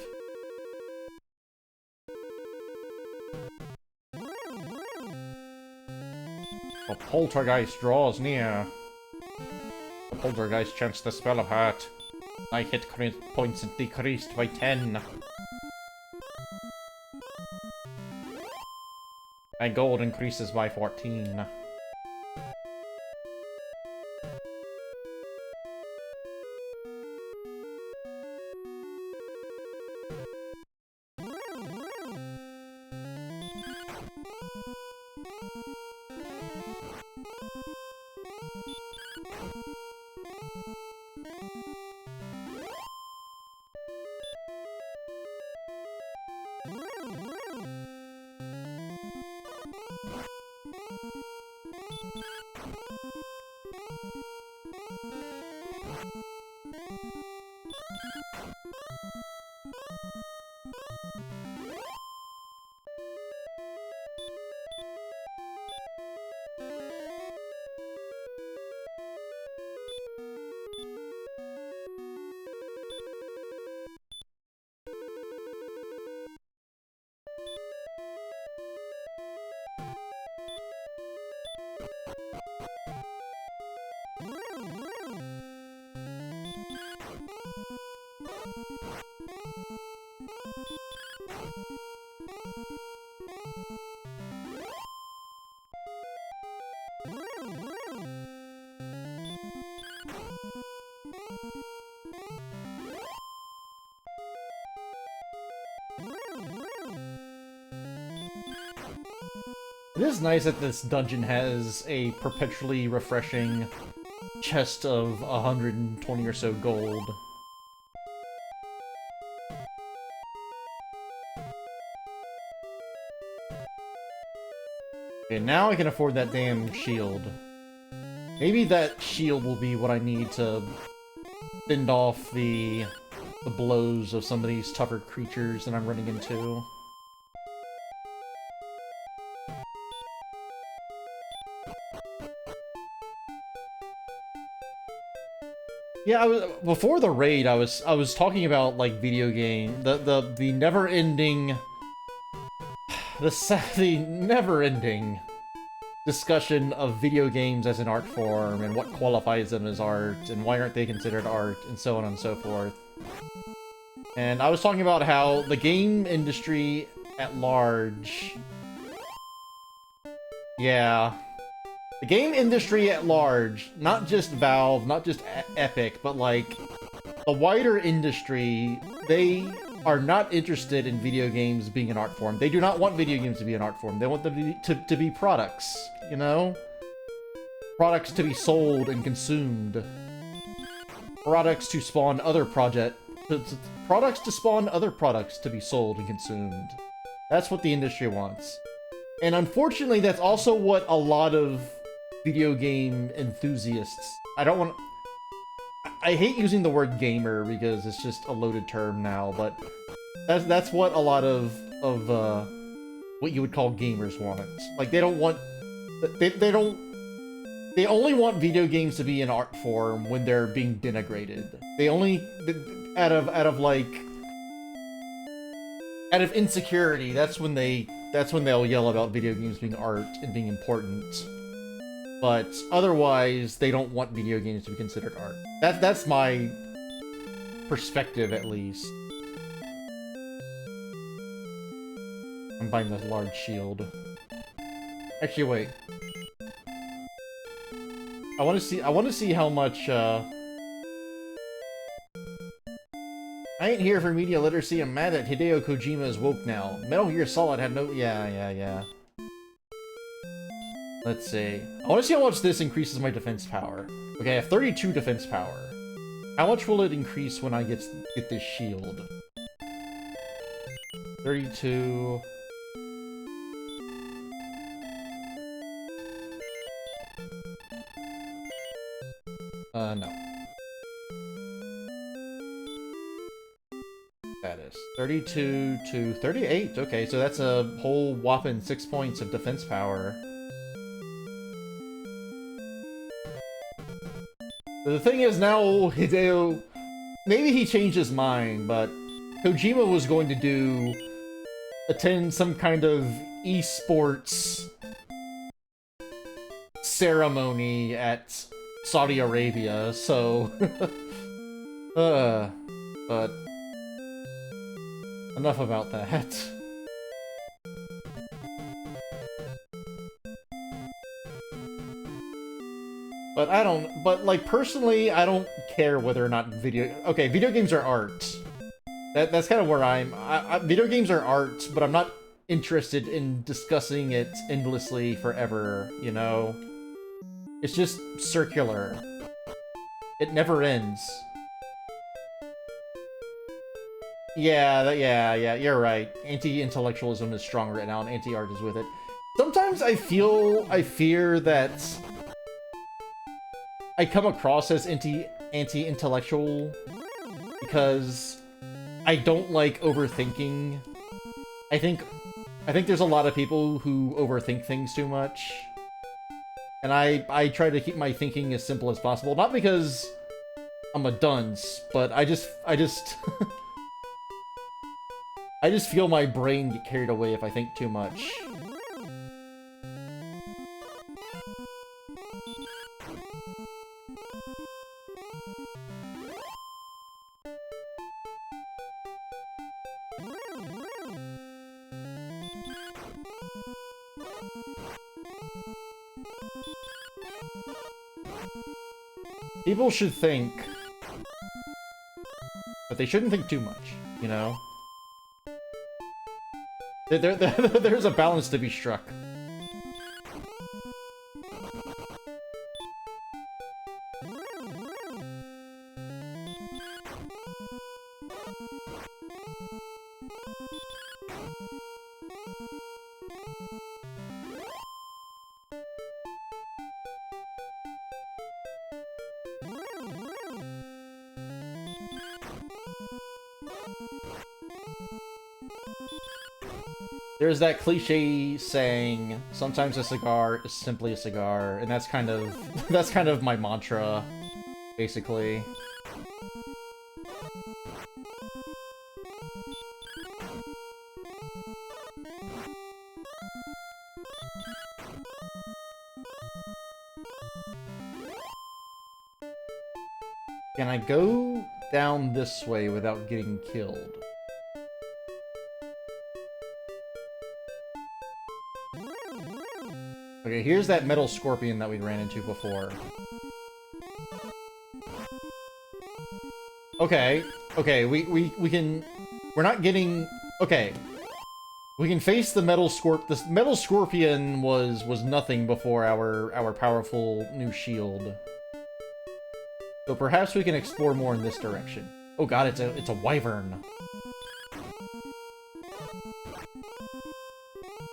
A poltergeist draws near. The poltergeist chants the spell of heart. My hit points decreased by 10. My gold increases by 14. It is nice that this dungeon has a perpetually refreshing chest of 120 or so gold. Okay, now I can afford that damn shield. Maybe that shield will be what I need to fend off the blows of some of these tougher creatures that I'm running into. Yeah, before the raid, I was talking about like video game, the never-ending, the never-ending discussion of video games as an art form and what qualifies them as art and why aren't they considered art and so on and so forth. And I was talking about how the game industry at large, yeah. The game industry at large, not just Valve, not just Epic, but like the wider industry, they are not interested in video games being an art form. They do not want video games to be an art form. They want them to be products, you know? products to be sold and consumed. Products to spawn other products to spawn other products to be sold and consumed. That's what the industry wants. And unfortunately, that's also what a lot of video game enthusiasts... I hate using the word gamer because it's just a loaded term now, but that's what a lot of what you would call gamers want. Like, they don't want... They only want video games to be in art form when they're being denigrated. They only... Out of insecurity, that's when they'll yell about video games being art and being important. But otherwise, they don't want video games to be considered art. That's my perspective, at least. I'm buying this large shield. Actually, wait. I want to see how much. I ain't here for media literacy. I'm mad that Hideo Kojima is woke now. Metal Gear Solid had no... Yeah. Let's see. I want to see how much this increases my defense power. Okay, I have 32 defense power. How much will it increase when I get this shield? 32... no. That is 32 to 38. Okay, so that's a whole whopping 6 points of defense power. But the thing is, now Hideo... Maybe he changed his mind, but Kojima was going to attend some kind of esports ceremony at Saudi Arabia, so... but... Enough about that. But like, personally, I don't care whether or not video games are art. That's kind of where video games are art, but I'm not interested in discussing it endlessly forever, you know? It's just circular. It never ends. Yeah, you're right. Anti-intellectualism is strong right now, and anti-art is with it. Sometimes I fear that I come across as anti-intellectual because I don't like overthinking. I think there's a lot of people who overthink things too much. And I try to keep my thinking as simple as possible. Not because I'm a dunce, but I just I just feel my brain get carried away if I think too much. People should think, but they shouldn't think too much, you know? There's a balance to be struck. There's that cliche saying, sometimes a cigar is simply a cigar, and that's kind of my mantra, basically. Can I go down this way without getting killed? Okay, here's that metal scorpion that we ran into before. Okay, we can... We're not getting... Okay. We can face the metal scorp. This metal scorpion was nothing before our powerful new shield. So perhaps we can explore more in this direction. Oh god, it's a wyvern.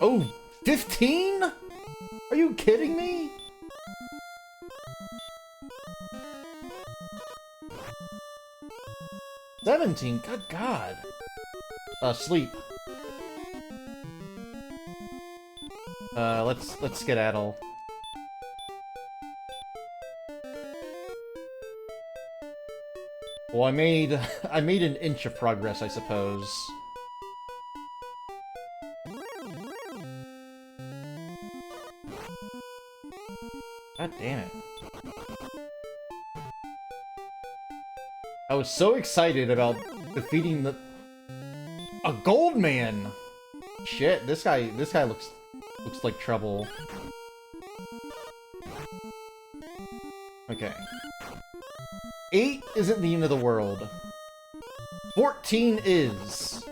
Oh, 15? Are you kidding me? $17. Good god. Sleep. Let's skedaddle. Well, I made an inch of progress, I suppose. God damn it. I was so excited about defeating a Goldmen. Shit, this guy looks like trouble. Okay. 8 isn't the end of the world. 14 is.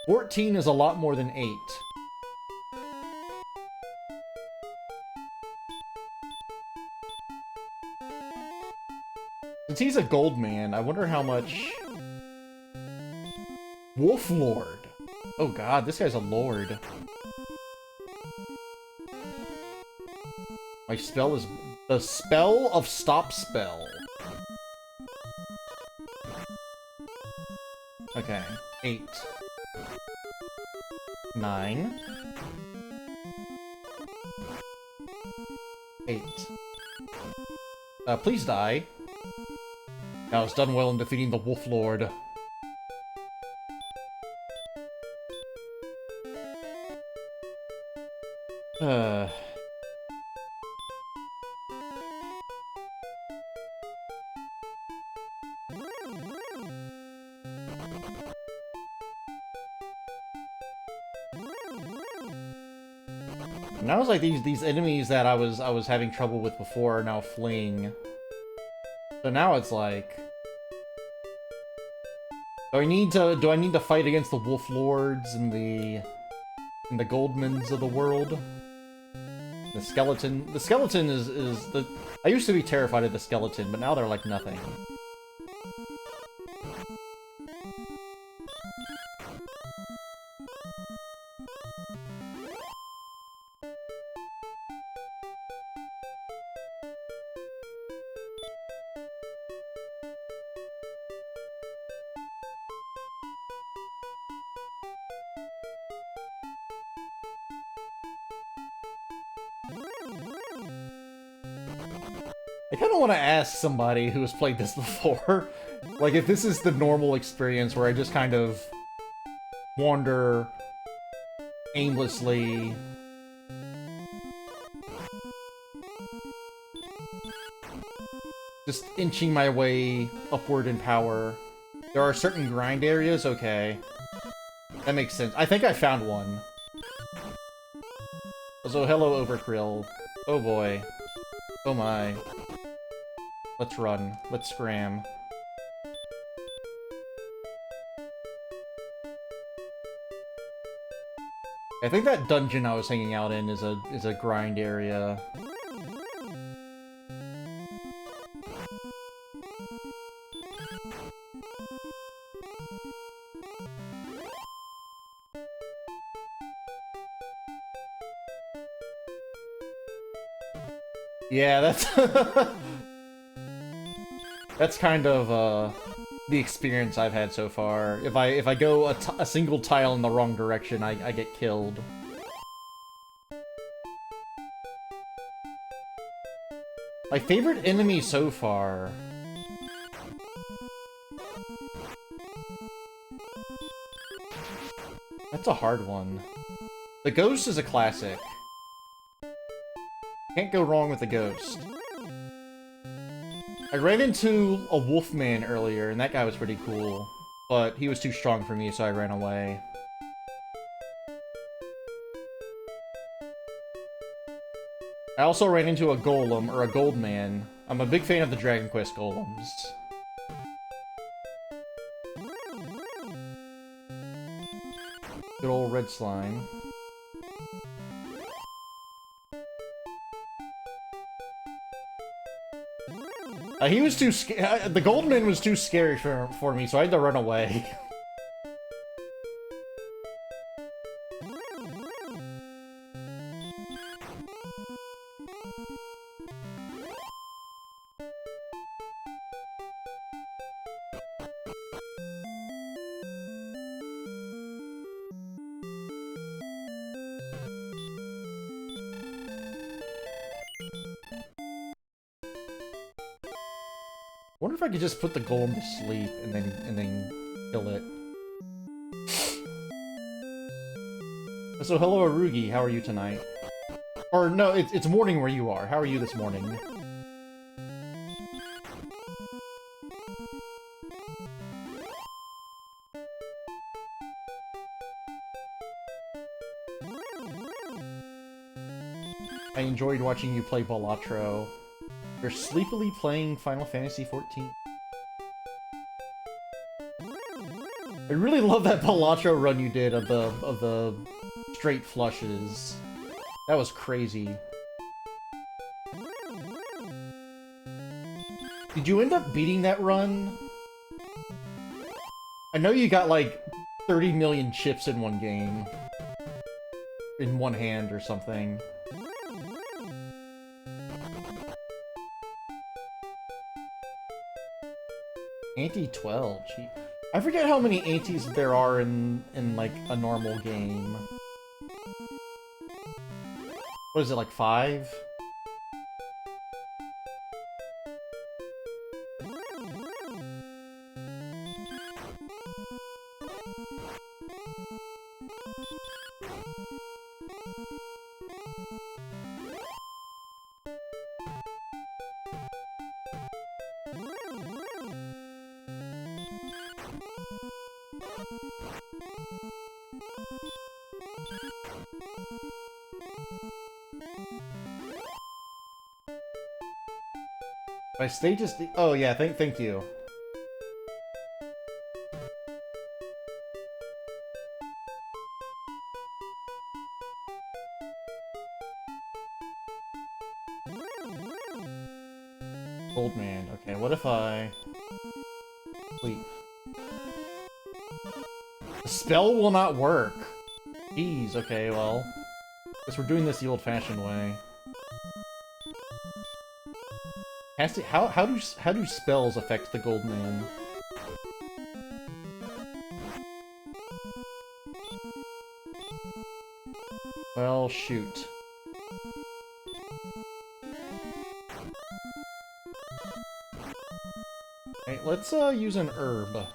$14 is a lot more than 8. Since he's a Goldman, I wonder how much... Wolflord! Oh god, this guy's a lord. My spell is... The spell of stop spell. Okay, 8. 9. 8. Please die. Now it's done well in defeating the Wolflord. Now it's like these enemies that I was having trouble with before are now fleeing. So now it's like, do I need to fight against the Wolflords and the Goldmens of the world? The skeleton is the... I used to be terrified of the skeleton, but now they're like nothing. I kind of want to ask somebody who has played this before, like, if this is the normal experience where I just kind of wander aimlessly. Just inching my way upward in power. There are certain grind areas? Okay. That makes sense. I think I found one. So, hello, Overkrill. Oh boy. Oh my. Let's run. Let's scram. I think that dungeon I was hanging out in is a grind area. Yeah, that's that's kind of the experience I've had so far. If I go a single tile in the wrong direction, I get killed. My favorite enemy so far. That's a hard one. The ghost is a classic. Can't go wrong with the ghost. I ran into a wolfman earlier, and that guy was pretty cool. But he was too strong for me, so I ran away. I also ran into a golem, or a Goldman. I'm a big fan of the Dragon Quest golems. Good old red slime. He was too the Goldmen was too scary for me, so I had to run away. I wonder if I could just put the golem to sleep and then kill it. So hello Arugi, how are you tonight? Or no, it's morning where you are. How are you this morning? I enjoyed watching you play Balatro. You're sleepily playing Final Fantasy XIV. I really love that Balatro run you did of the straight flushes. That was crazy. Did you end up beating that run? I know you got like 30 million chips in one game. In one hand or something. Ante 12, gee. I forget how many antes there are in like a normal game. What is it, like 5? My stage is oh yeah, thank you. Goldman. Okay, what if I sleep? The spell will not work. Jeez, okay, well. Guess we're doing this the old-fashioned way. How do spells affect the Goldman? Well, shoot. Okay, let's use an herb.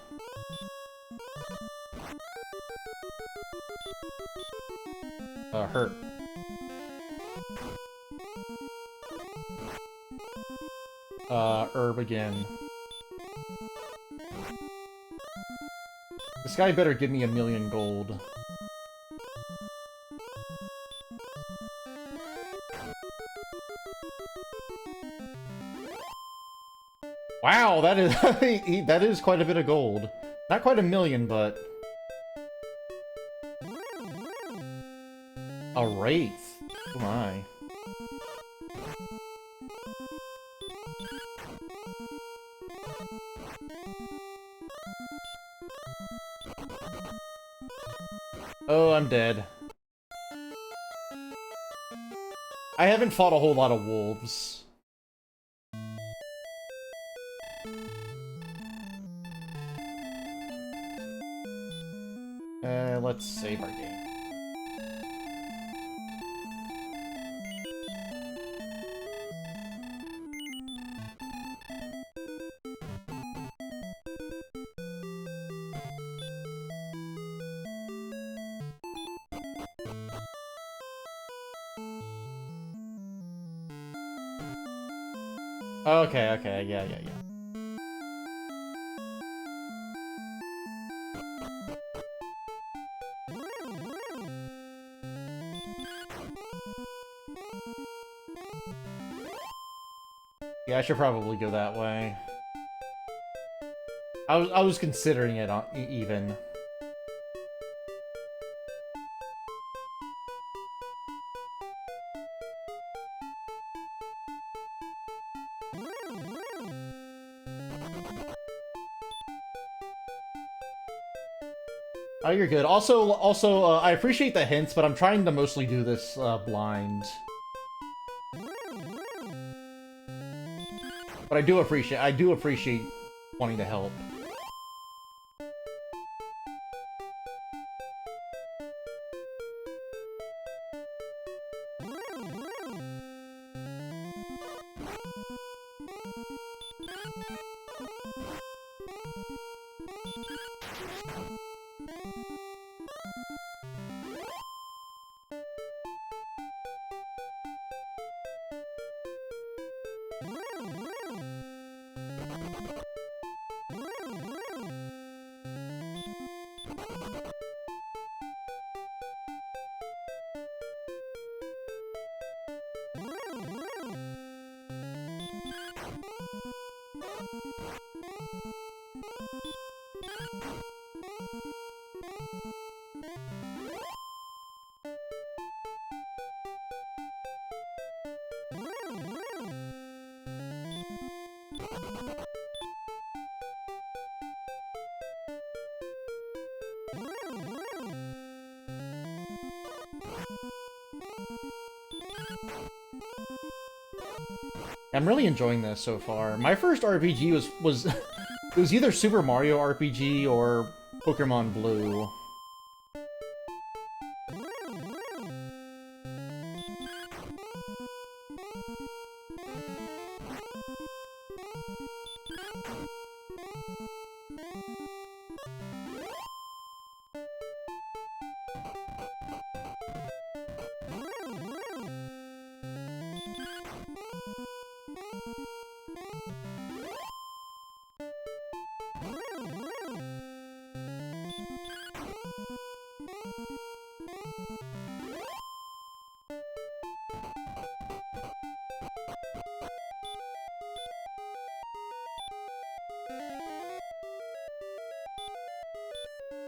Hurt. Herb again. This guy better give me 1,000,000 gold. Wow, that is that is quite a bit of gold. Not quite 1,000,000, but a wraith. Oh my. Oh, I'm dead. I haven't fought a whole lot of wolves. Let's save our game. Okay, yeah. Yeah, I should probably go that way. I was considering it even. Oh, you're good. Also, I appreciate the hints, but I'm trying to mostly do this blind. But I do appreciate wanting to help. I'm really enjoying this so far. My first RPG was it was either Super Mario RPG or Pokemon Blue.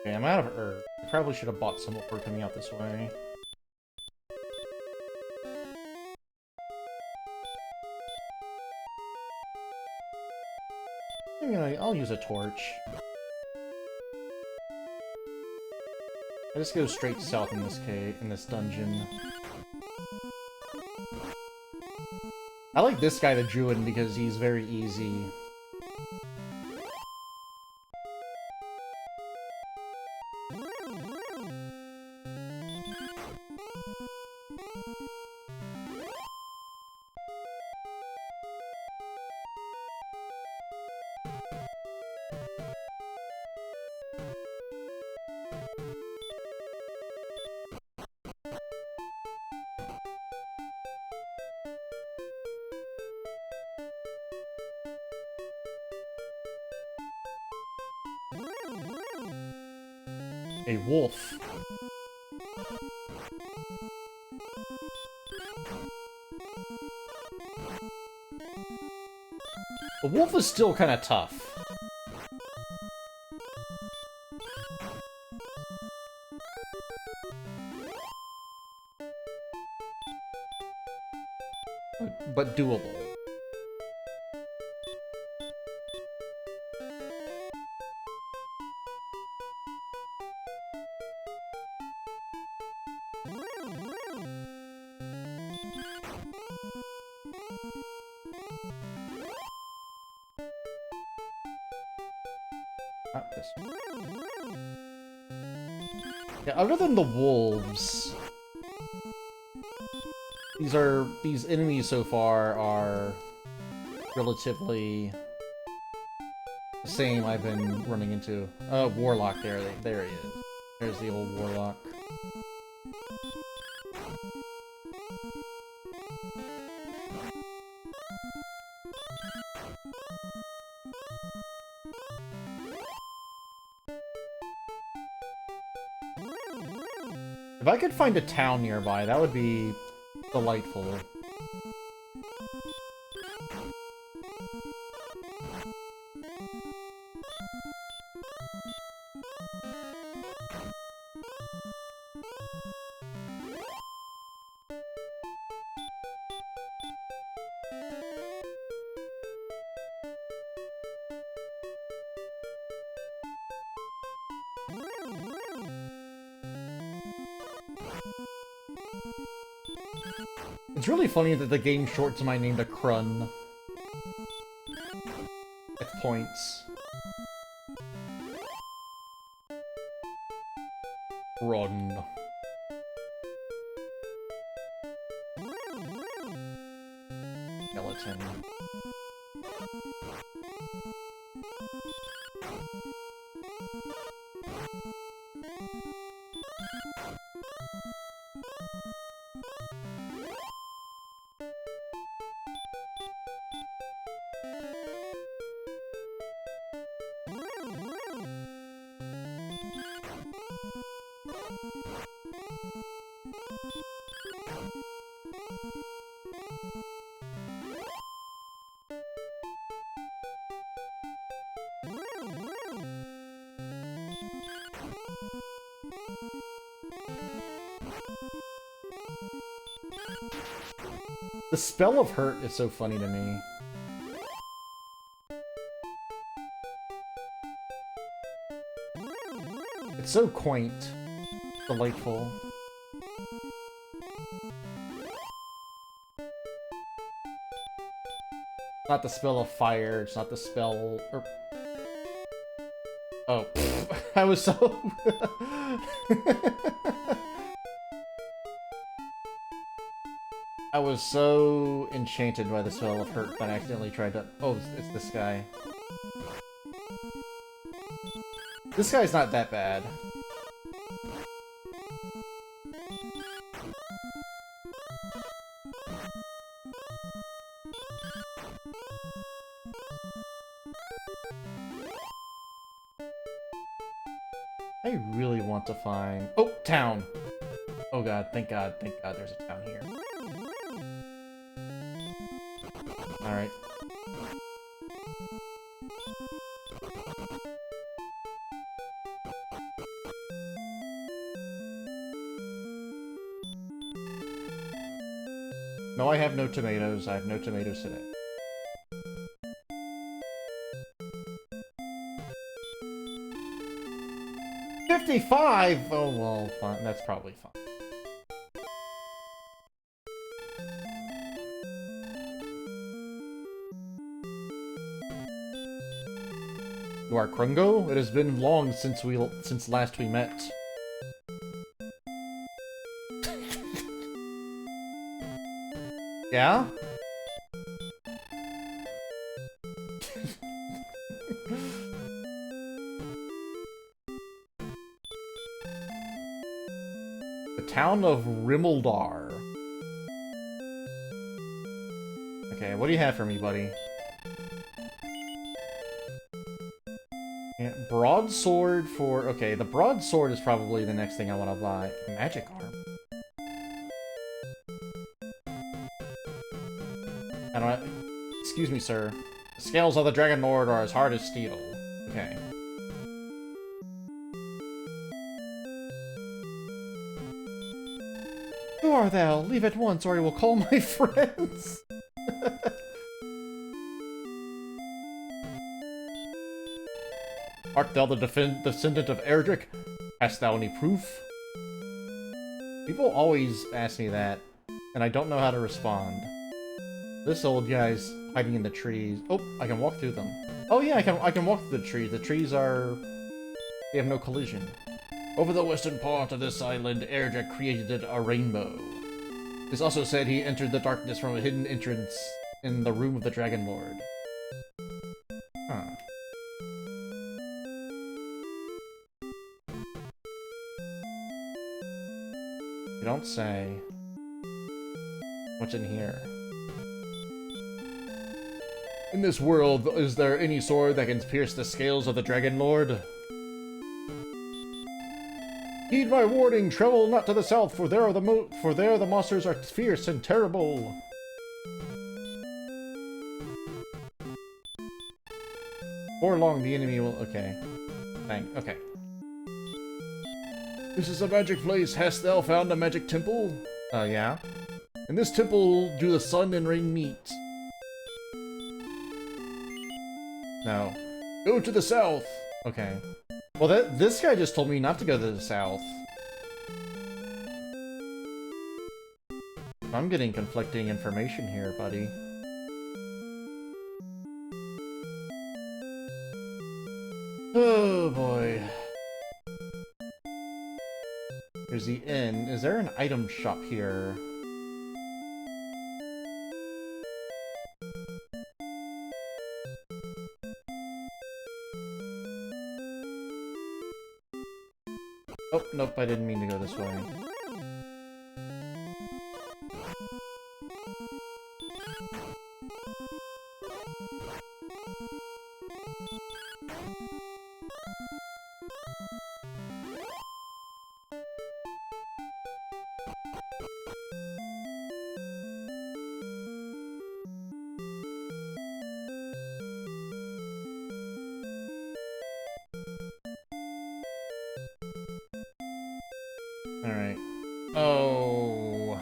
Okay, I'm out of herb. I probably should have bought some before coming out this way. I'll use a torch. I just go straight south in this dungeon. I like this guy, the Druid, because he's very easy. A wolf. The wolf is still kind of tough. But doable. Not this one. Yeah, other than the wolves, these enemies so far are relatively the same I've been running into. Warlock, there he is. There's the old Warlock. If I could find a town nearby, that would be delightful. It's really funny that the game shortens my name to CRUN. At points. Run. Skeleton. The spell of hurt is so funny to me. It's so quaint. Delightful. Not the spell of fire, it's not the spell... Oh, I was so... I was so enchanted by the spell of hurt that I accidentally tried to... Oh, it's this guy. This guy's not that bad. I really want to find... Oh, town! Oh god, thank god there's a town here. Alright. No, I have no tomatoes. I have no tomatoes today. $55? Oh, well, fine. That's probably fine. You are Crungo? It has been long since last we met. Yeah? The town of Rimuldar. Okay, what do you have for me, buddy? Yeah, broadsword for... Okay, the broadsword is probably the next thing I want to buy. Magic arm. I don't... Excuse me, sir. The scales of the Dragonlord are as hard as steel. Okay. Who are thou? Leave at once, or I will call my friends. Art thou the descendant of Erdick? Hast thou any proof? People always ask me that, and I don't know how to respond. This old guy's hiding in the trees. Oh, I can walk through them. Oh yeah, I can walk through the trees. The trees are... They have no collision. Over the western part of this island, Erdick created a rainbow. It's also said he entered the darkness from a hidden entrance in the room of the Dragonlord. Huh. You don't say. What's in here? In this world, is there any sword that can pierce the scales of the Dragonlord? Heed my warning, travel not to the south, for there the monsters are fierce and terrible. Before long, the enemy will... Okay. Okay. This is a magic place. Hast thou found a magic temple? Yeah. In this temple do the sun and rain meet. No. Go to the south! Okay. Well, this guy just told me not to go to the south. I'm getting conflicting information here, buddy. Oh, boy. Here's the inn. Is there an item shop here? Oh, nope, I didn't mean to go this way. Alright. Oh.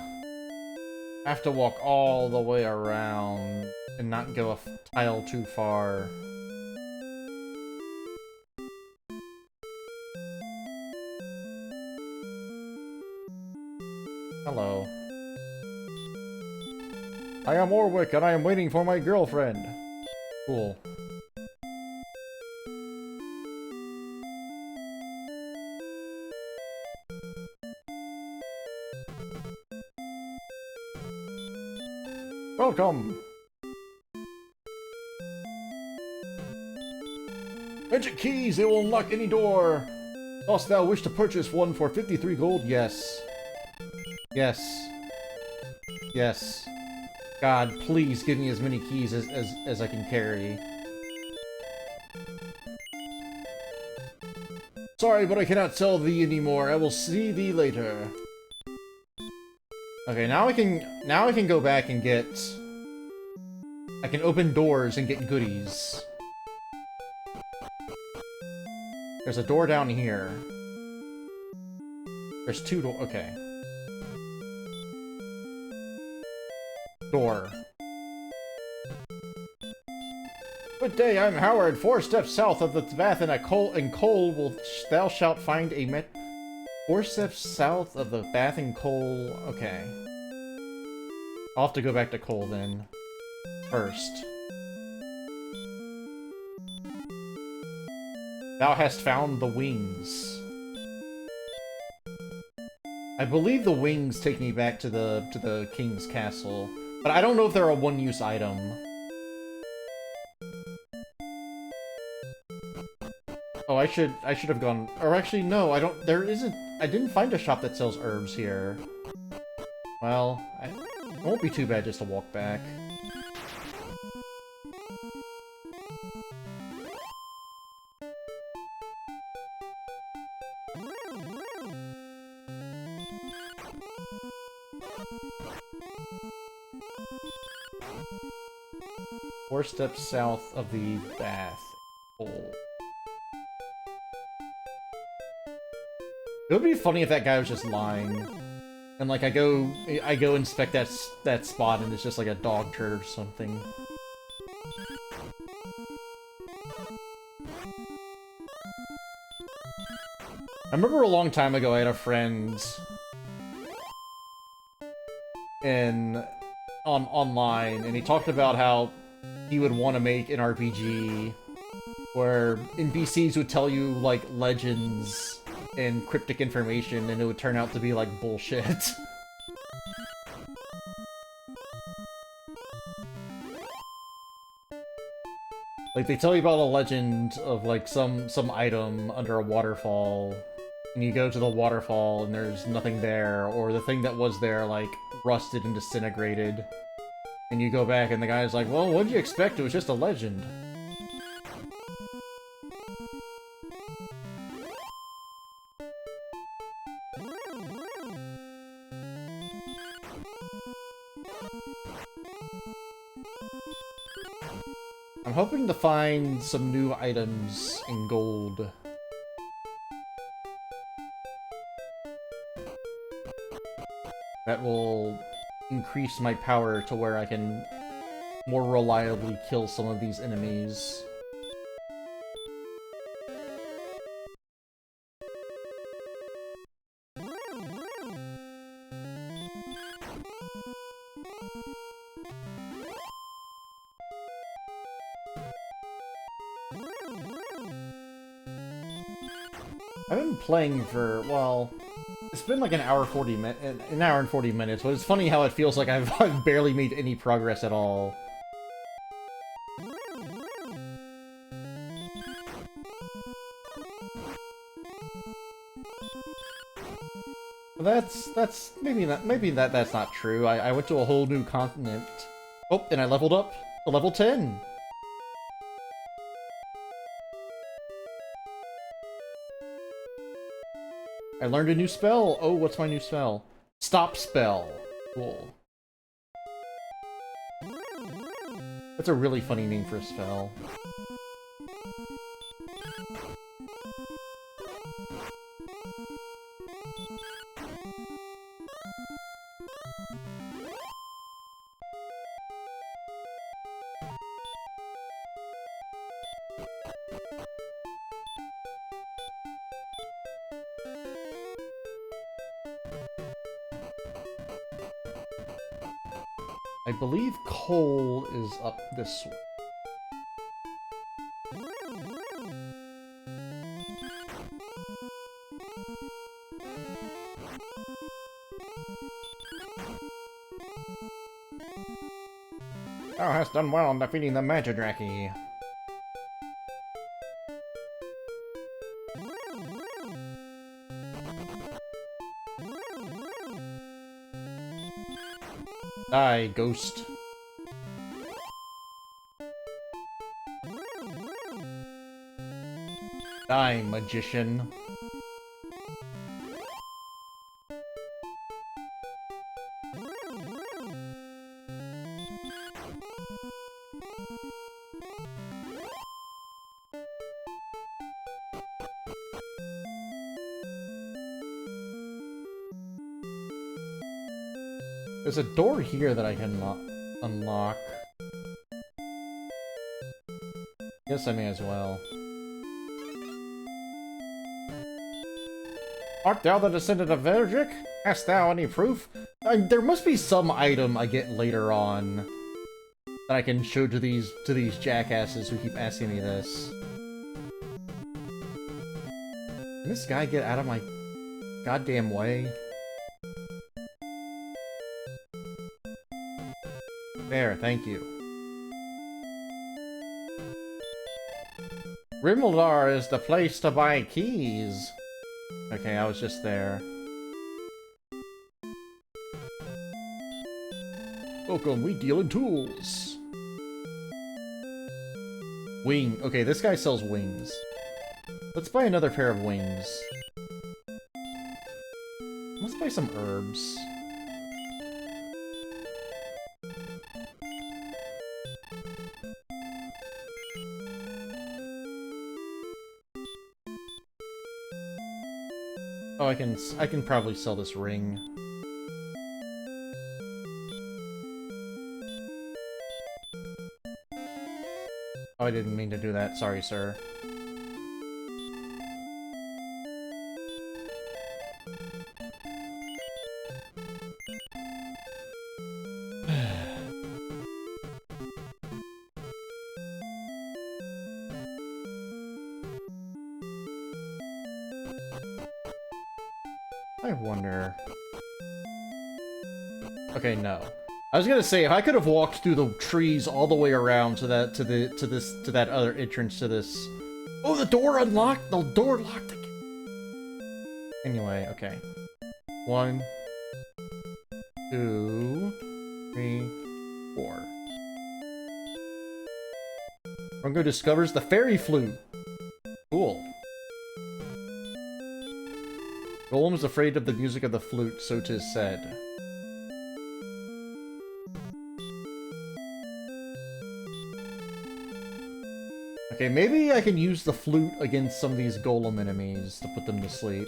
I have to walk all the way around and not go a tile too far. Hello. I am Orwick and I am waiting for my girlfriend. Cool. Welcome! Magic keys! They will unlock any door! Dost thou wish to purchase one for 53 gold? Yes. Yes. Yes. God, please give me as many keys as I can carry. Sorry, but I cannot sell thee anymore. I will see thee later. Okay, now I can go back and get... I can open doors and get goodies. There's a door down here. There's two doors. Okay. Door. Good day, I'm Howard. 4 steps south of the bath in coal will thou shalt find a 4 steps south of the bath and coal. Okay. I'll have to go back to coal then. First. Thou hast found the wings. I believe the wings take me back to the king's castle, but I don't know if they're a one-use item. Oh, I should have gone. Or actually, no, I don't. There isn't. I didn't find a shop that sells herbs here. Well, it won't be too bad just to walk back. Four steps south of the bath. Hole. It would be funny if that guy was just lying. And like I go inspect that spot and it's just like a dog turd or something. I remember a long time ago I had a friend online and he talked about how he would want to make an RPG where NPCs would tell you like legends and cryptic information, and it would turn out to be, like, bullshit. Like, they tell you about a legend of, like, some item under a waterfall, and you go to the waterfall and there's nothing there, or the thing that was there, like, rusted and disintegrated. And you go back and the guy's like, well, what'd you expect? It was just a legend. I'm hoping to find some new items in gold. That will increase my power to where I can more reliably kill some of these enemies. I've been playing for, well, it's been like an hour and 40 minutes, but it's funny how it feels like I've barely made any progress at all. That's maybe that's not true. I went to a whole new continent. Oh, and I leveled up to level 10. I learned a new spell. Oh, what's my new spell? Stop spell. Cool. That's a really funny name for a spell. I believe coal is up this way. Thou hast done well in defeating the Magidraki. Die, ghost. Die, magician. There's a door here that I can unlock. Guess I may as well. Art thou the descendant of Erdick? Hast thou any proof? There must be some item I get later on that I can show to these jackasses who keep asking me this. Can this guy get out of my goddamn way? There, thank you. Rimuldar is the place to buy keys. Okay, I was just there. Welcome, we deal in tools. Wing. Okay, this guy sells wings. Let's buy another pair of wings. Let's buy some herbs. Oh, I can probably sell this ring. Oh, I didn't mean to do that. Sorry, sir. I wonder... Okay, no. I was gonna say, if I could have walked through the trees all the way around to that other entrance to this... Oh, the door unlocked! The door locked again! Anyway, okay. 1, 2, 3, 4. Crungo discovers the fairy flute! Cool. Golem is afraid of the music of the flute, so 'tis said. Okay, maybe I can use the flute against some of these golem enemies to put them to sleep.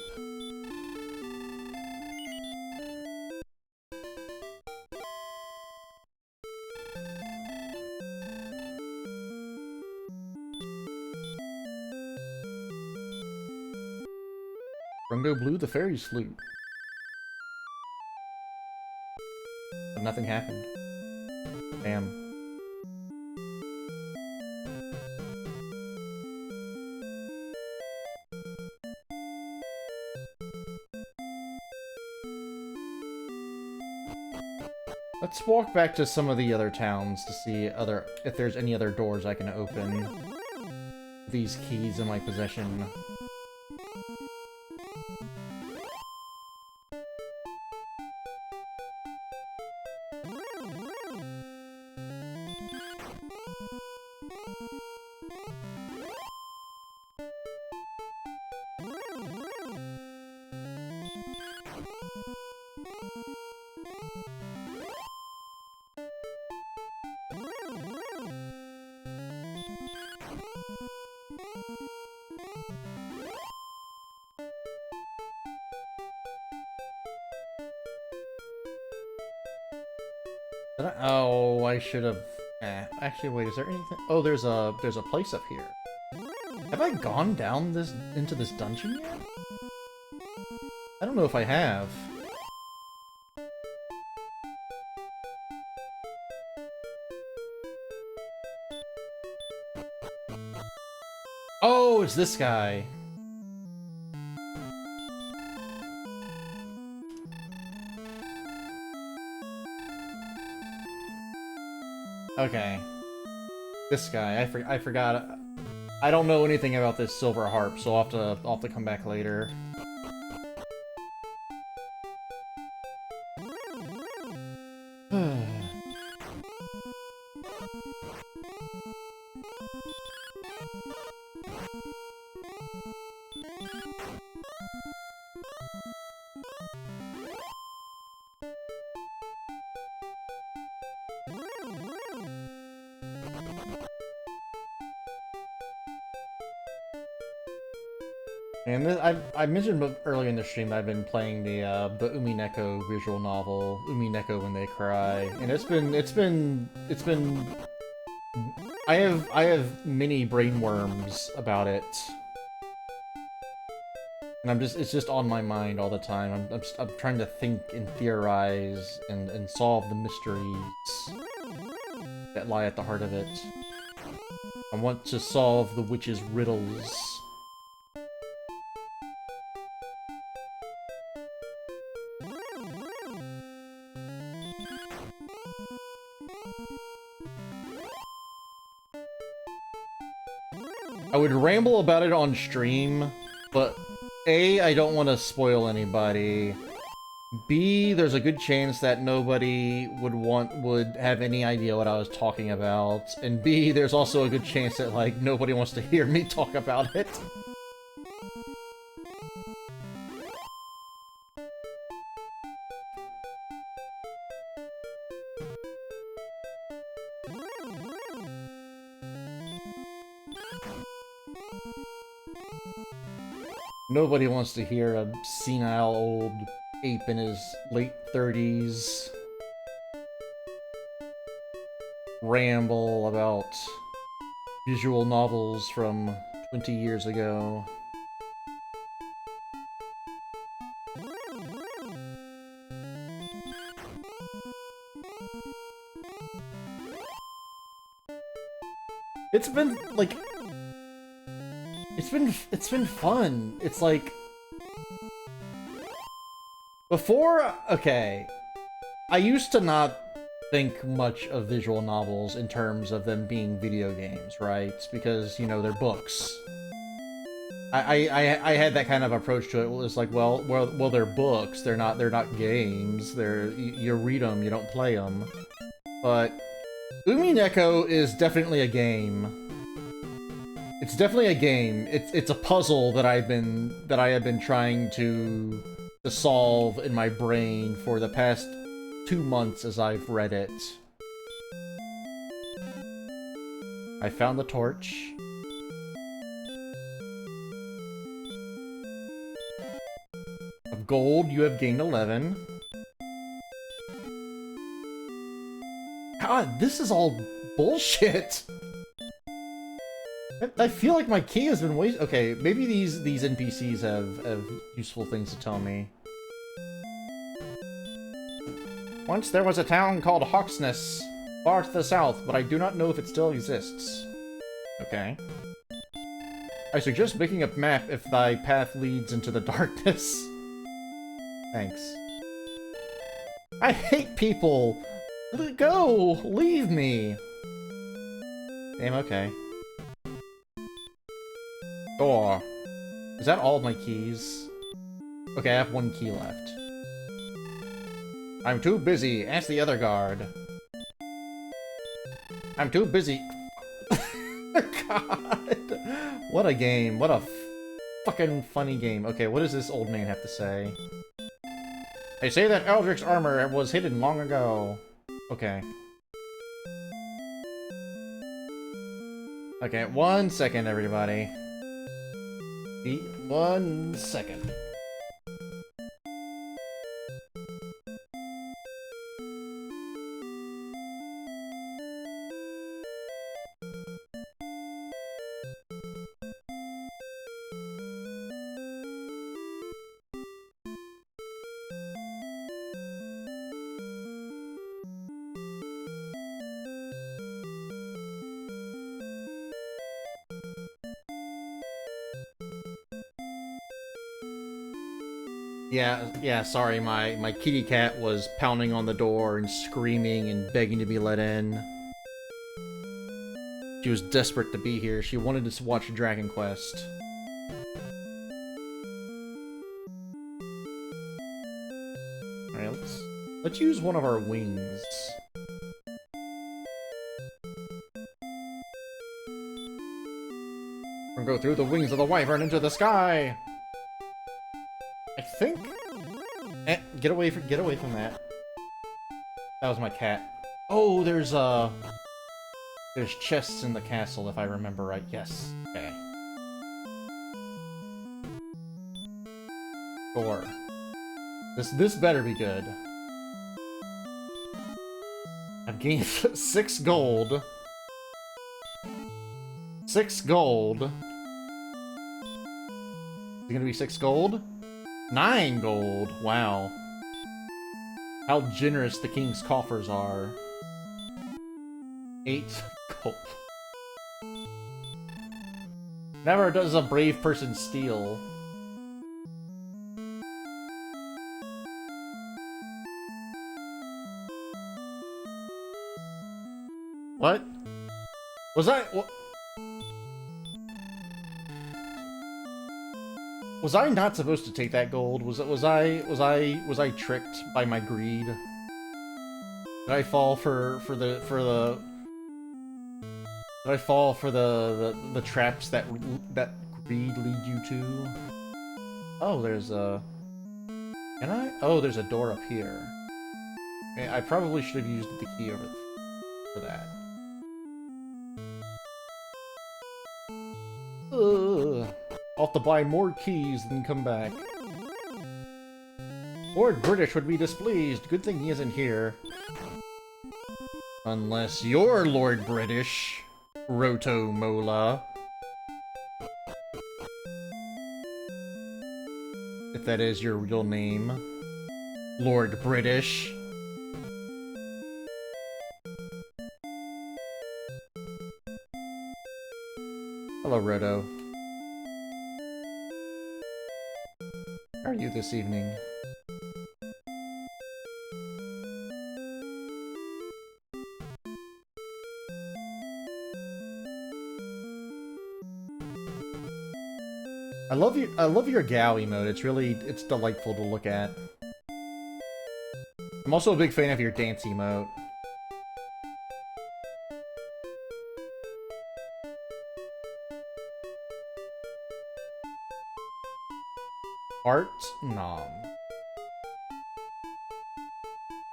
Crungo blew the fairy's flute. But nothing happened. Damn. Let's walk back to some of the other towns to see if there's any other doors I can open. These keys in my possession. Oh, I should have. Actually, wait. Is there anything? Oh, there's a place up here. Have I gone down into this dungeon yet? I don't know if I have. Oh, it's this guy. Okay. This guy, I forgot. I don't know anything about this silver harp, so I'll have to come back later. And I mentioned earlier in the stream that I've been playing the Umineko visual novel, Umineko When They Cry, and it's been I have many brain worms about it, and it's just on my mind all the time. I'm trying to think and theorize and solve the mysteries that lie at the heart of it. I want to solve the witch's riddles. I would ramble about it on stream, but A, I don't want to spoil anybody. B, there's a good chance that nobody would have any idea what I was talking about. And B, there's also a good chance that, like, nobody wants to hear me talk about it. Nobody wants to hear a senile old ape in his late 30s ramble about visual novels from 20 years ago. It's been, like... It's been fun. It's like... Before, okay, I used to not think much of visual novels in terms of them being video games, right? Because, you know, they're books. I had that kind of approach to it. It was like, well, they're books. They're not games. You read them, you don't play them. But Umineko is definitely a game. It's definitely a game. It's a puzzle that I have been trying to solve in my brain for the past 2 months as I've read it. I found the torch. Of gold, you have gained 11. God, this is all bullshit! I feel like my key has been wasted. Okay, maybe these NPCs have useful things to tell me. Once there was a town called Hawksness, far to the south, but I do not know if it still exists. Okay. I suggest making a map if thy path leads into the darkness. Thanks. I hate people Go! Leave me! Damn, okay. Door. Is that all of my keys? Okay, I have one key left. I'm too busy. Ask the other guard. I'm too busy. God. What a game. What a fucking funny game. Okay, what does this old man have to say? They say that Erdick's armor was hidden long ago. Okay. Okay, 1 second, everybody. 1 second. Yeah, sorry, my kitty cat was pounding on the door and screaming and begging to be let in. She was desperate to be here. She wanted to watch Dragon Quest. Alright, let's use one of our wings. We're gonna go through the wings of the wyvern into the sky! I think... get away from that. That was my cat. Oh, there's chests in the castle, if I remember right. Yes. Okay. Door. This better be good. I've gained 6 gold. 6 gold. Is it gonna be 6 gold? 9 gold! Wow. How generous the king's coffers are. 8 gold. Never does a brave person steal. What? Was I... Was I not supposed to take that gold? Was I tricked by my greed? Did I fall for the traps that greed lead you to? Oh, there's a... Can I? Oh, there's a door up here. Okay, I probably should have used the key over for that. Ugh. I'll have to buy more keys and come back. Lord British would be displeased. Good thing he isn't here. Unless you're Lord British, Roto Mola. If that is your real name. Lord British. Hello, Roto. How are you this evening? I love your Gao emote. It's delightful to look at. I'm also a big fan of your dance emote. Art Nom.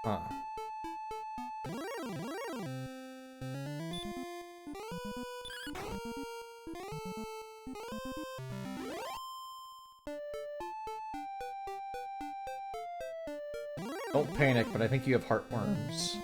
Huh. Don't panic, but I think you have heartworms.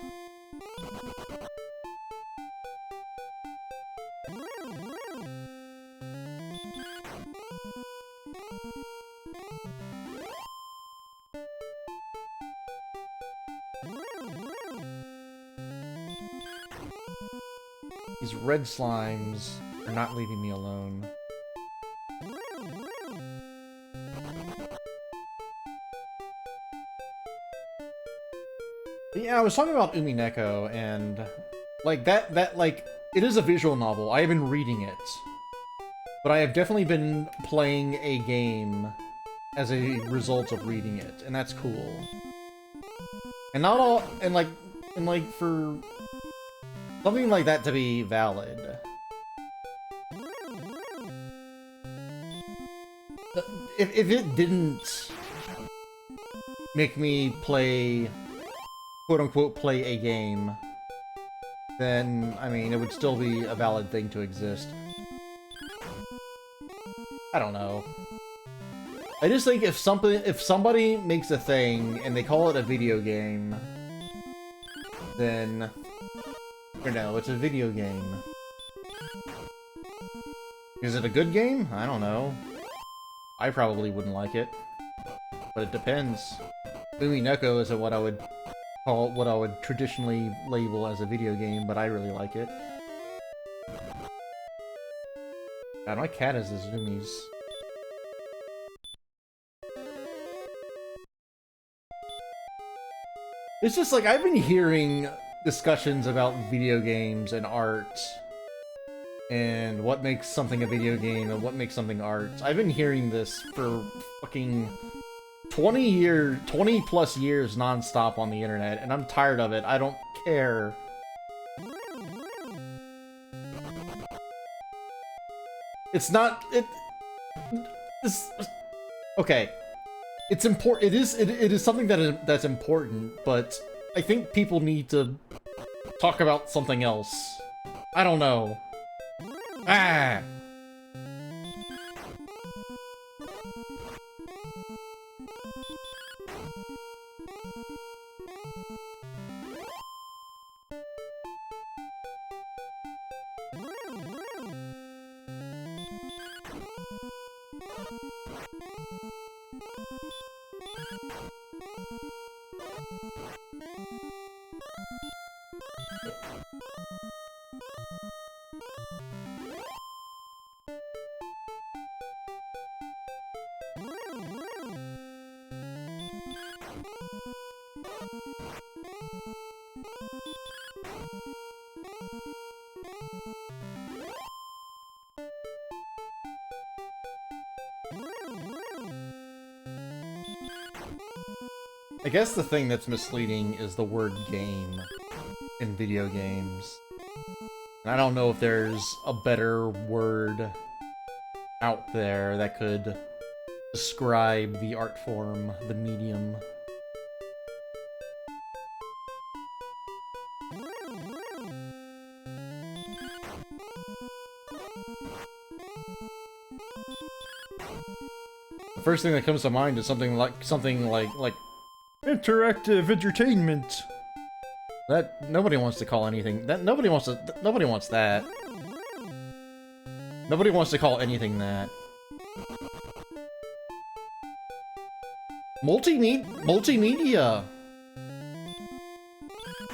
These red slimes are not leaving me alone. yeah, I was talking about Umineko, and like like it is a visual novel. I have been reading it, but I have definitely been playing a game as a result of reading it, and that's cool. And not all, and like for something like that to be valid, if it didn't make me play, quote-unquote, play a game, then, I mean, it would still be a valid thing to exist. I don't know. I just think if somebody makes a thing and they call it a video game, then, you know, it's a video game. Is it a good game? I don't know. I probably wouldn't like it, but it depends. Umineko isn't what I would call what I would traditionally label as a video game, but I really like it. God, my cat is the zoomies. It's just like, I've been hearing discussions about video games and art, and what makes something a video game and what makes something art. I've been hearing this for fucking 20 plus years non-stop on the internet, and I'm tired of it. I don't care. It's not, okay. It's important. It is something that's important, but I think people need to talk about something else. I don't know. Ah. I guess the thing that's misleading is the word game in video games. And I don't know if there's a better word out there that could describe the art form, the medium. The first thing that comes to mind is something like interactive entertainment. That nobody wants to call anything that. Nobody wants that. Nobody wants to call anything that. Multimedia.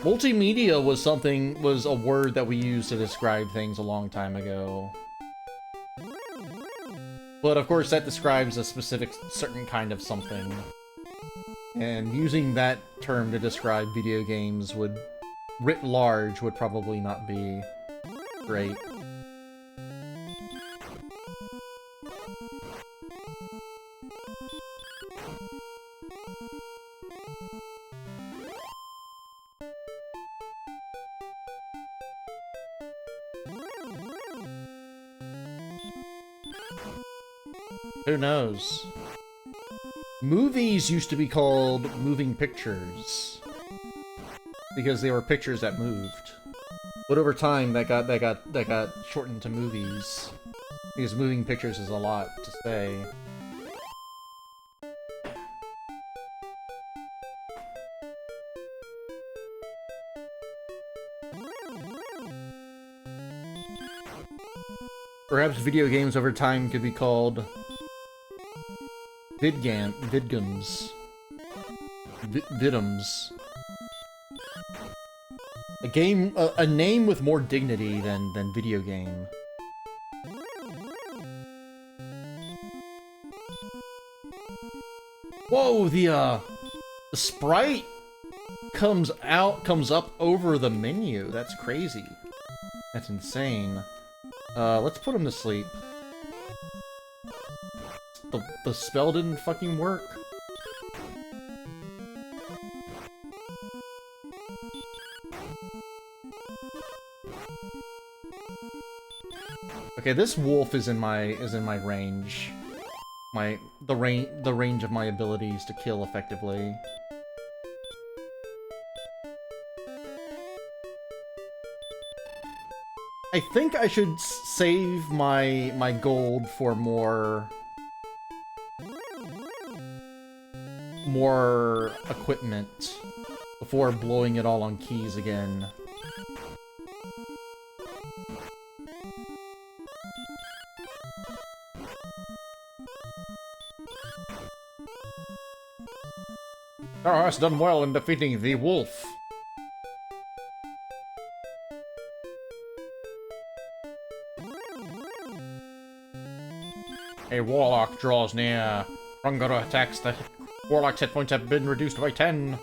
Multimedia was a word that we used to describe things a long time ago. But of course that describes a specific certain kind of something. And using that term to describe video games would, writ large, would probably not be great. Who knows? Movies used to be called moving pictures because they were pictures that moved. But over time, that got shortened to movies because moving pictures is a lot to say. Perhaps video games over time could be called vidgums. Vidums. A game, a name with more dignity than video game. Whoa, the sprite comes up over the menu. That's crazy. That's insane. Let's put him to sleep. The spell didn't fucking work. Okay, this wolf is in my range. The range of my abilities to kill effectively. I think I should save my gold for more equipment before blowing it all on keys again. Thou hast done well in defeating the wolf. A warlock draws near. Crungo attacks. The warlock's hit points have been reduced by 10.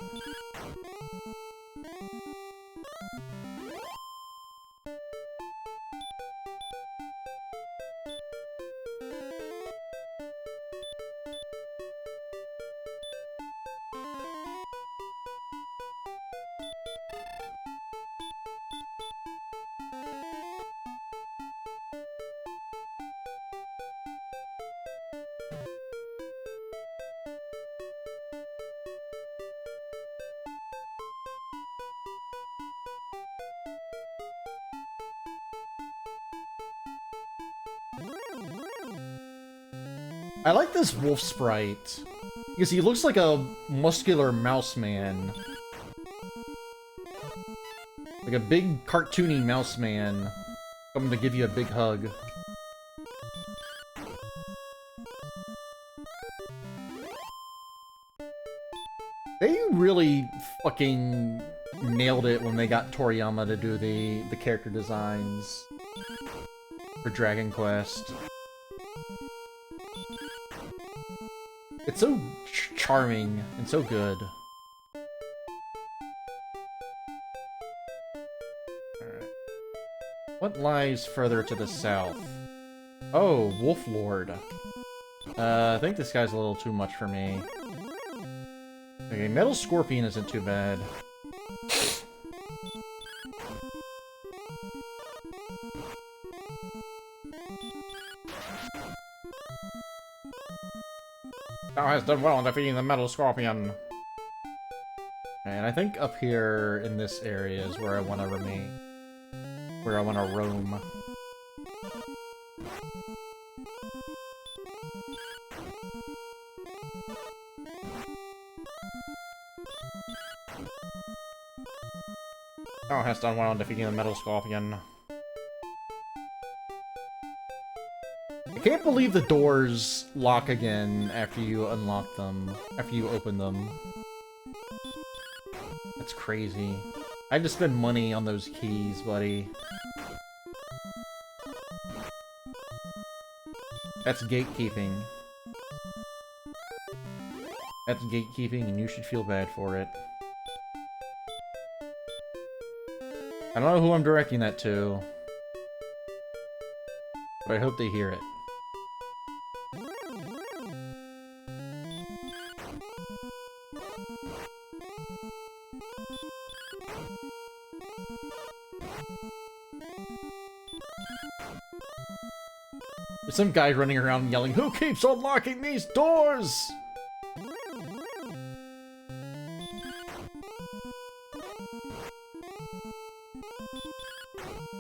I like this wolf sprite, because he looks like a muscular mouse man. Like a big cartoony mouse man coming to give you a big hug. They really fucking nailed it when they got Toriyama to do the character designs for Dragon Quest. It's so charming and so good. Alright. What lies further to the south? Oh, Wolflord. I think this guy's a little too much for me. Okay, Metal Scorpion isn't too bad. Thou hast done well in defeating the Metal Scorpion. And I think up here in this area is where I want to remain. Where I want to roam. Thou hast done well in defeating the Metal Scorpion. I can't believe the doors lock again after you unlock them, after you open them. That's crazy. I had to spend money on those keys, buddy. That's gatekeeping. That's gatekeeping, and you should feel bad for it. I don't know who I'm directing that to, but I hope they hear it. There's some guy running around yelling, "Who keeps unlocking these doors?"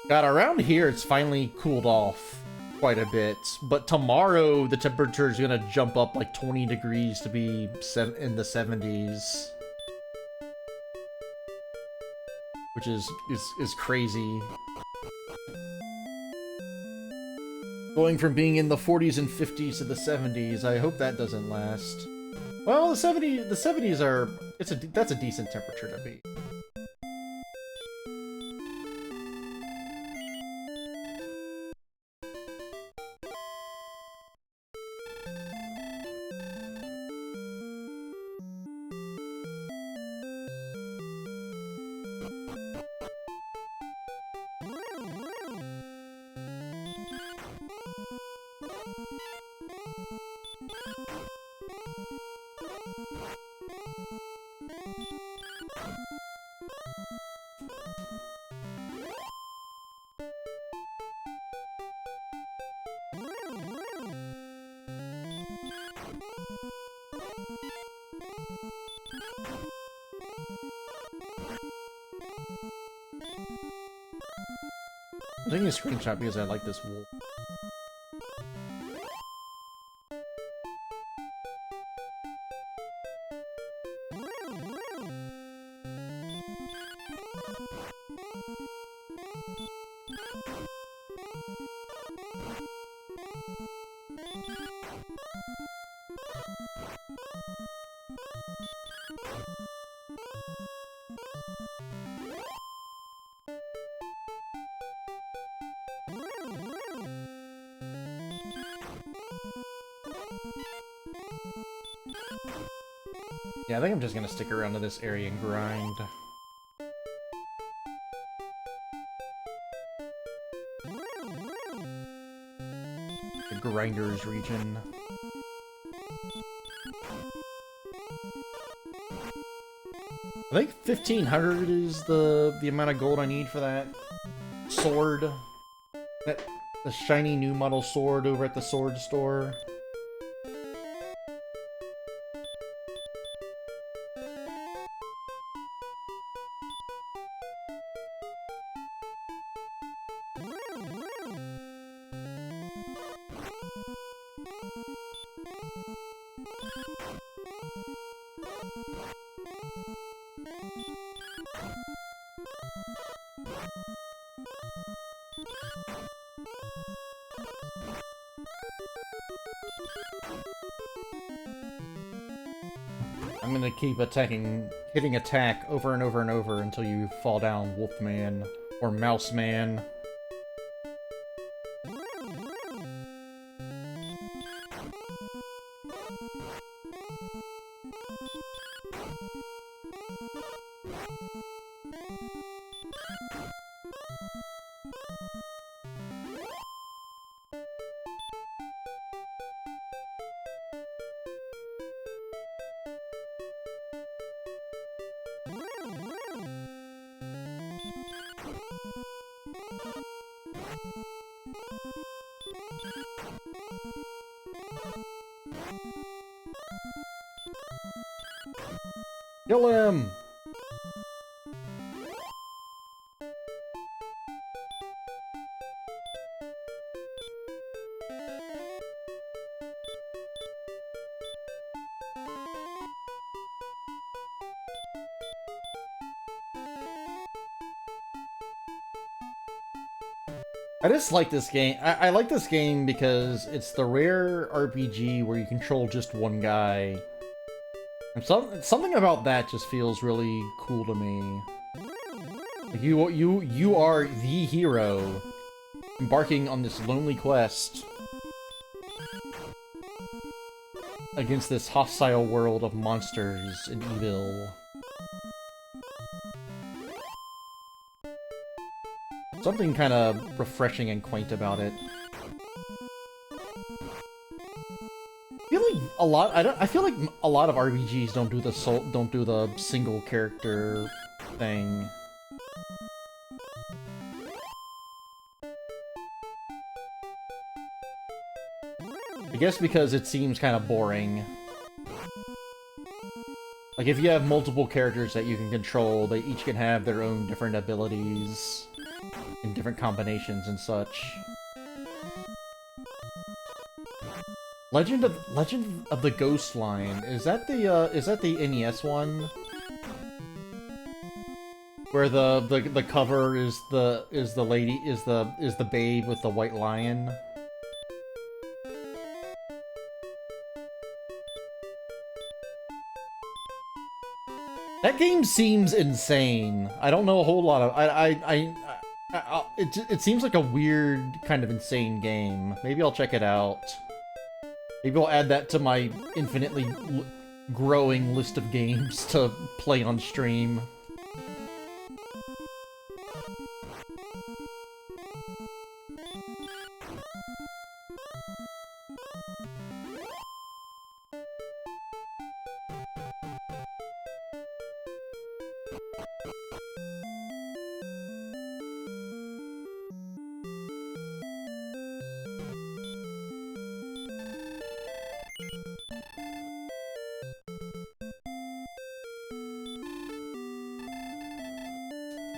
God, around here it's finally cooled off quite a bit, but tomorrow the temperature is gonna jump up like 20 degrees to be in the 70s. Which is crazy. Going from being in the 40s and 50s to the 70s, I hope that doesn't last. Well, the 70s are, that's a decent temperature to be. I'm taking a screenshot because I like this wolf. Yeah, I think I'm just gonna stick around to this area and grind. The Grinders region. I think 1500 is the amount of gold I need for that sword. The shiny new model sword over at the sword store. I'm gonna keep hitting attack over and over and over until you fall down, Wolfman or Mouseman. Kill him! I just like this game. I like this game because it's the rare RPG where you control just one guy. And something about that just feels really cool to me. Like you are the hero, embarking on this lonely quest against this hostile world of monsters and evil. Something kind of refreshing and quaint about it. I feel like a lot of RPGs don't do the single character thing. I guess because it seems kind of boring. Like if you have multiple characters that you can control, they each can have their own different abilities in different combinations and such. Legend of the Ghost Line. Is that the NES one? Where the cover is the babe with the white lion? That game seems insane. I don't know a whole lot of it seems like a weird kind of insane game. Maybe I'll check it out. Maybe I'll add that to my infinitely growing list of games to play on stream.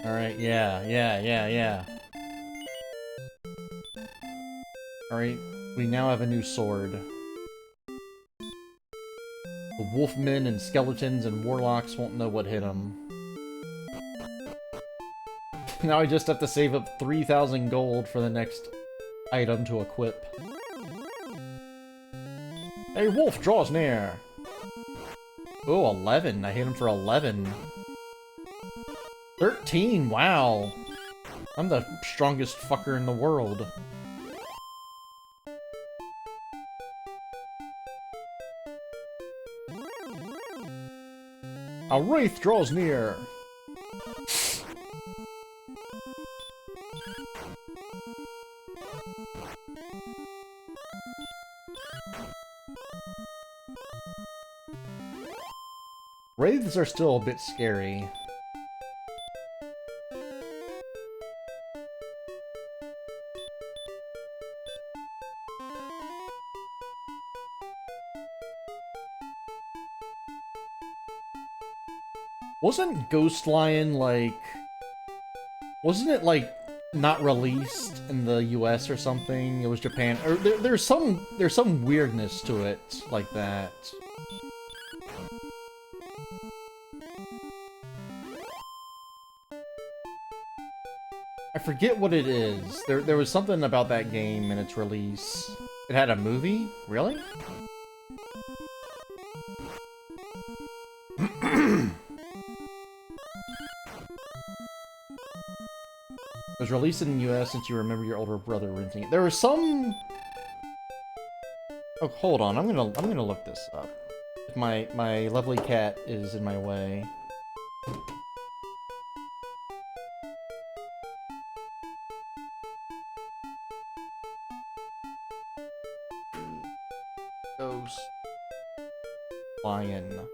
Alright, yeah. Alright, we now have a new sword. The wolfmen and skeletons and warlocks won't know what hit them. Now I just have to save up 3,000 gold for the next item to equip. A wolf draws near! Oh, 11. I hit him for 11. 13, wow! I'm the strongest fucker in the world. A wraith draws near! Wraiths are still a bit scary. Wasn't Ghost Lion, like... Wasn't it, like, not released in the US or something? It was Japan. Or there's some weirdness to it like that. I forget what it is. There was something about that game and its release. It had a movie? Really? It was released in the US since you remember your older brother renting it. There was some... Oh, hold on. I'm gonna look this up. If my lovely cat is in my way. Ghost Lion.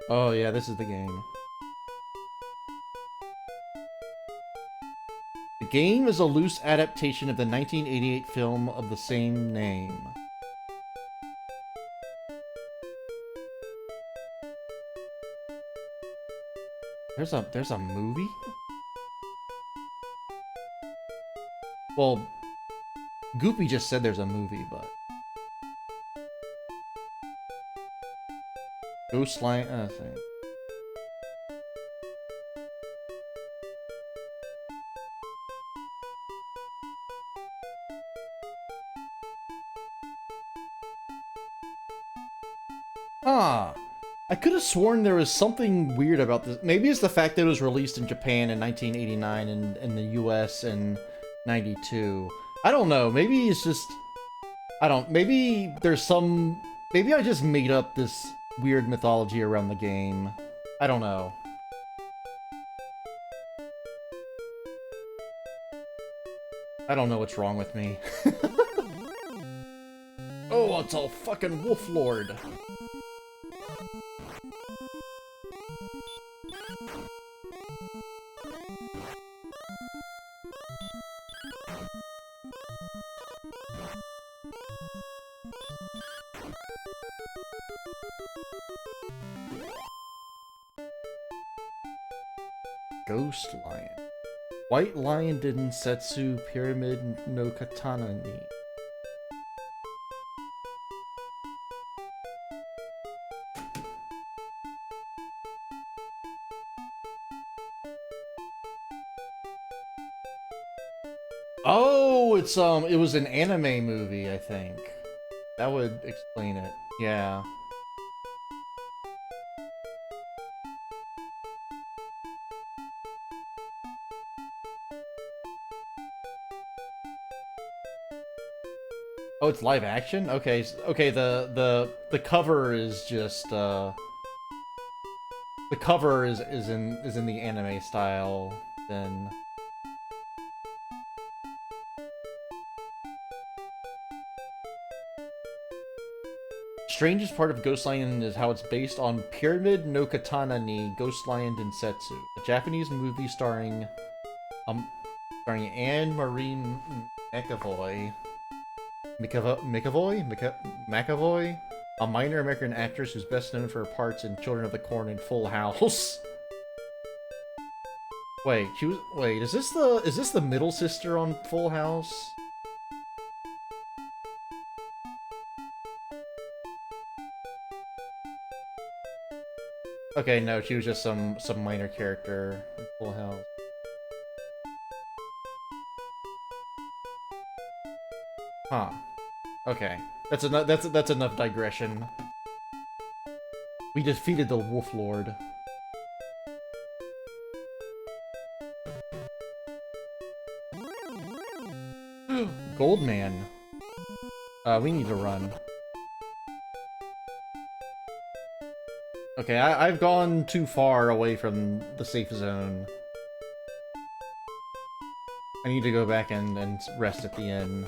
Oh yeah, this is the game. The game is a loose adaptation of the 1988 film of the same name. There's a movie? Well, Goopy just said there's a movie, but... Ghost Lion, thing. Ah, I could have sworn there was something weird about this. Maybe it's the fact that it was released in Japan in 1989 and in the US in 92. I don't know, maybe it's just... maybe there's some... Maybe I just made up this weird mythology around the game. I don't know. I don't know what's wrong with me. Oh, it's all fucking Wolf Lord. Ghost Lion. White Lion Densetsu Pyramid no Katana ni. Oh, it was an anime movie, I think. That would explain it. Yeah. Oh, it's live action? Okay, okay, the cover is just the cover is in the anime style then. Strangest part of Ghost Lion is how it's based on Pyramid no Katana ni Ghost Lion Densetsu, a Japanese movie starring Anne Marie McAvoy, a minor American actress who's best known for her parts in Children of the Corn and Full House. Wait, wait, is this the middle sister on Full House? Okay, no, she was just some minor character in Full House. Huh. Okay. That's enough digression. We defeated the Wolf Lord. Goldman. We need to run. Okay, I've gone too far away from the safe zone. I need to go back and rest at the inn.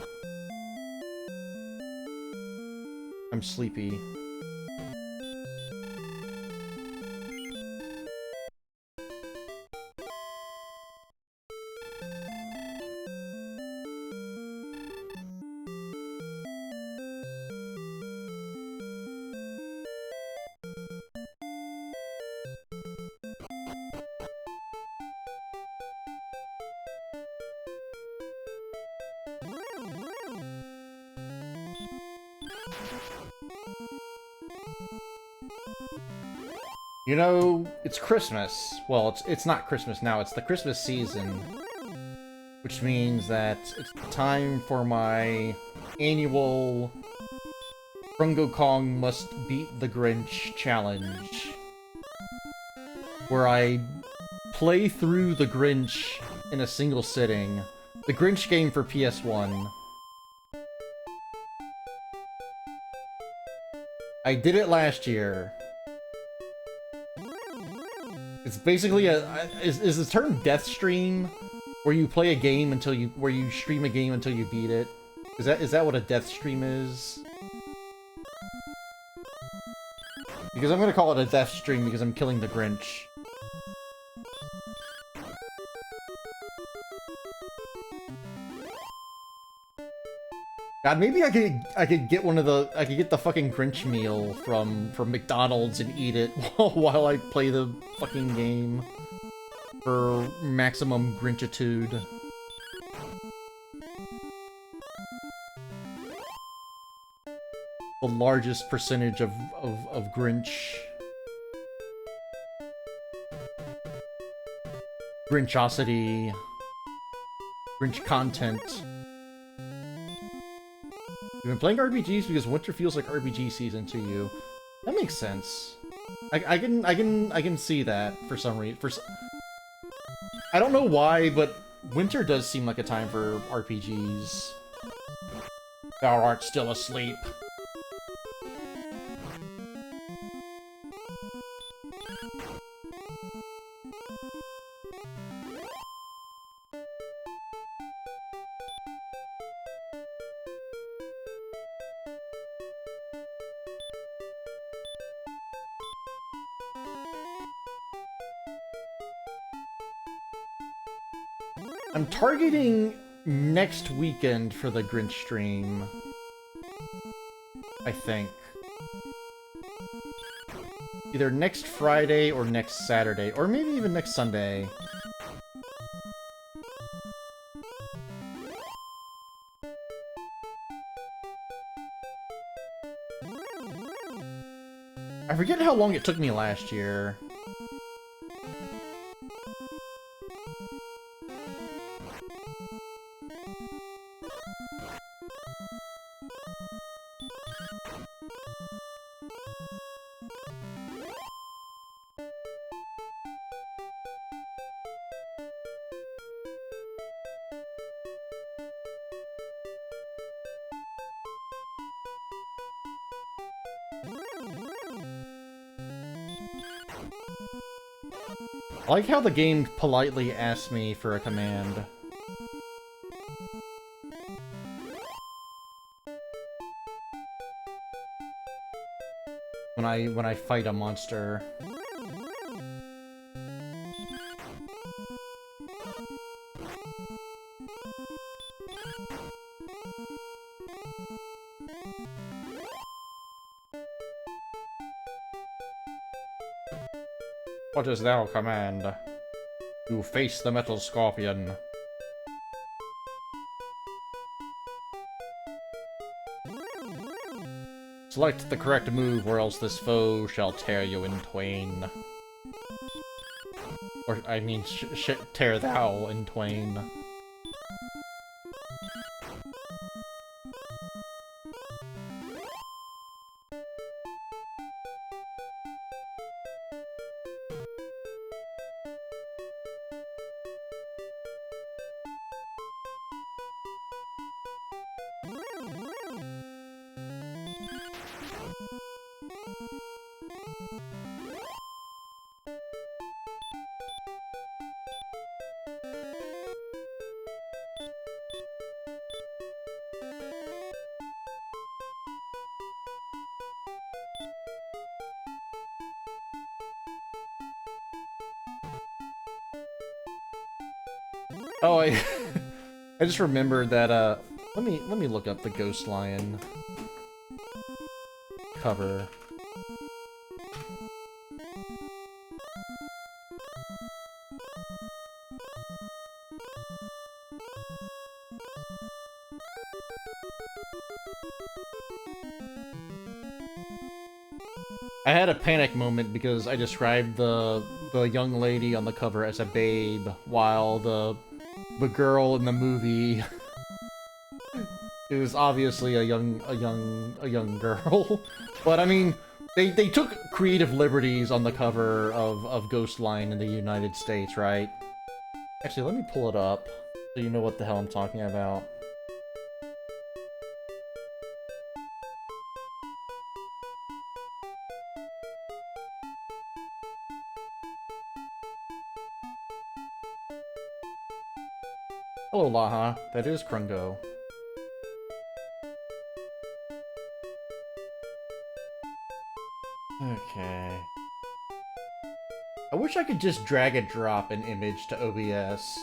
I'm sleepy. You know, it's Christmas. Well, it's not Christmas now, it's the Christmas season. Which means that it's time for my annual Crungo Kong Must Beat the Grinch challenge. Where I play through the Grinch in a single sitting. The Grinch game for PS1. I did it last year. It's basically is the term death stream where you play a game until where you stream a game until you beat it? Is that what a death stream is? Because I'm gonna call it a death stream because I'm killing the Grinch. God, maybe I could get the fucking Grinch meal from McDonald's and eat it while I play the fucking game for maximum Grinchitude. The largest percentage of Grinch. Grinchosity. Grinch content. You've been playing RPGs because winter feels like RPG season to you. That makes sense. I can see that for some reason. I don't know why, but winter does seem like a time for RPGs. Thou art still asleep. I'm targeting next weekend for the Grinch stream. I think. Either next Friday or next Saturday, or maybe even next Sunday. I forget how long it took me last year. I like how the game politely asks me for a command. When I fight a monster. What is thou command? To face the metal scorpion. Select the correct move, or else this foe shall tear you in twain. Or, I mean, tear thou in twain. Oh, I I just remembered that let me look up the Ghost Lion cover. I had a panic moment because I described the young lady on the cover as a babe, while the girl in the movie is obviously a young girl. But I mean, they took creative liberties on the cover of Ghost Lion in the United States, right? Actually, let me pull it up so you know what the hell I'm talking about. Hello, Laha. That is Crungo. Okay. I wish I could just drag and drop an image to OBS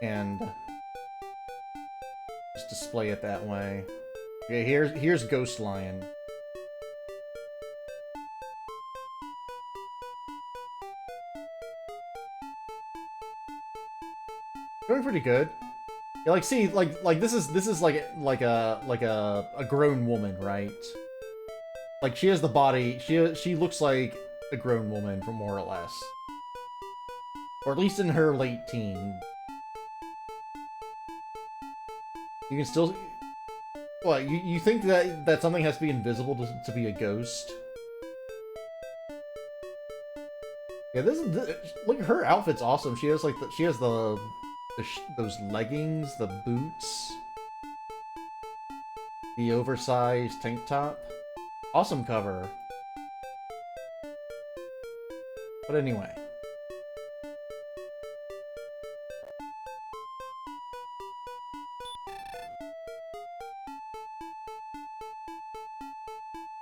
and just display it that way. Okay, here's Ghost Lion. Doing pretty good. Yeah, like, see, like this is like a grown woman, right? Like, she has the body, she looks like a grown woman, for more or less. Or at least in her late teens. You can still... What, you think that something has to be invisible to be a ghost? Yeah, look, her outfit's awesome. She has, like, those leggings, the boots, the oversized tank top. Awesome cover. But anyway.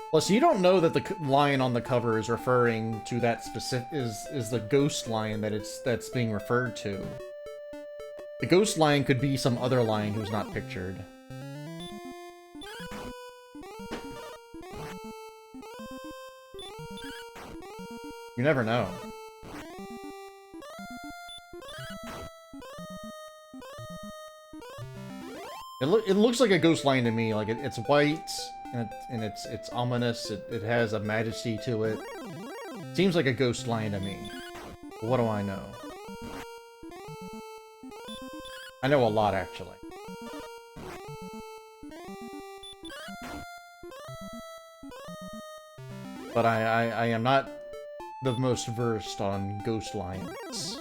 Plus, you don't know that the lion on the cover is referring to that specific is the ghost lion that's being referred to. The ghost lion could be some other lion who's not pictured. You never know. It looks like a ghost lion to me. Like, it's white and it's ominous. It has a majesty to it. Seems like a ghost lion to me. But what do I know? I know a lot, actually. But I am not the most versed on ghost lions.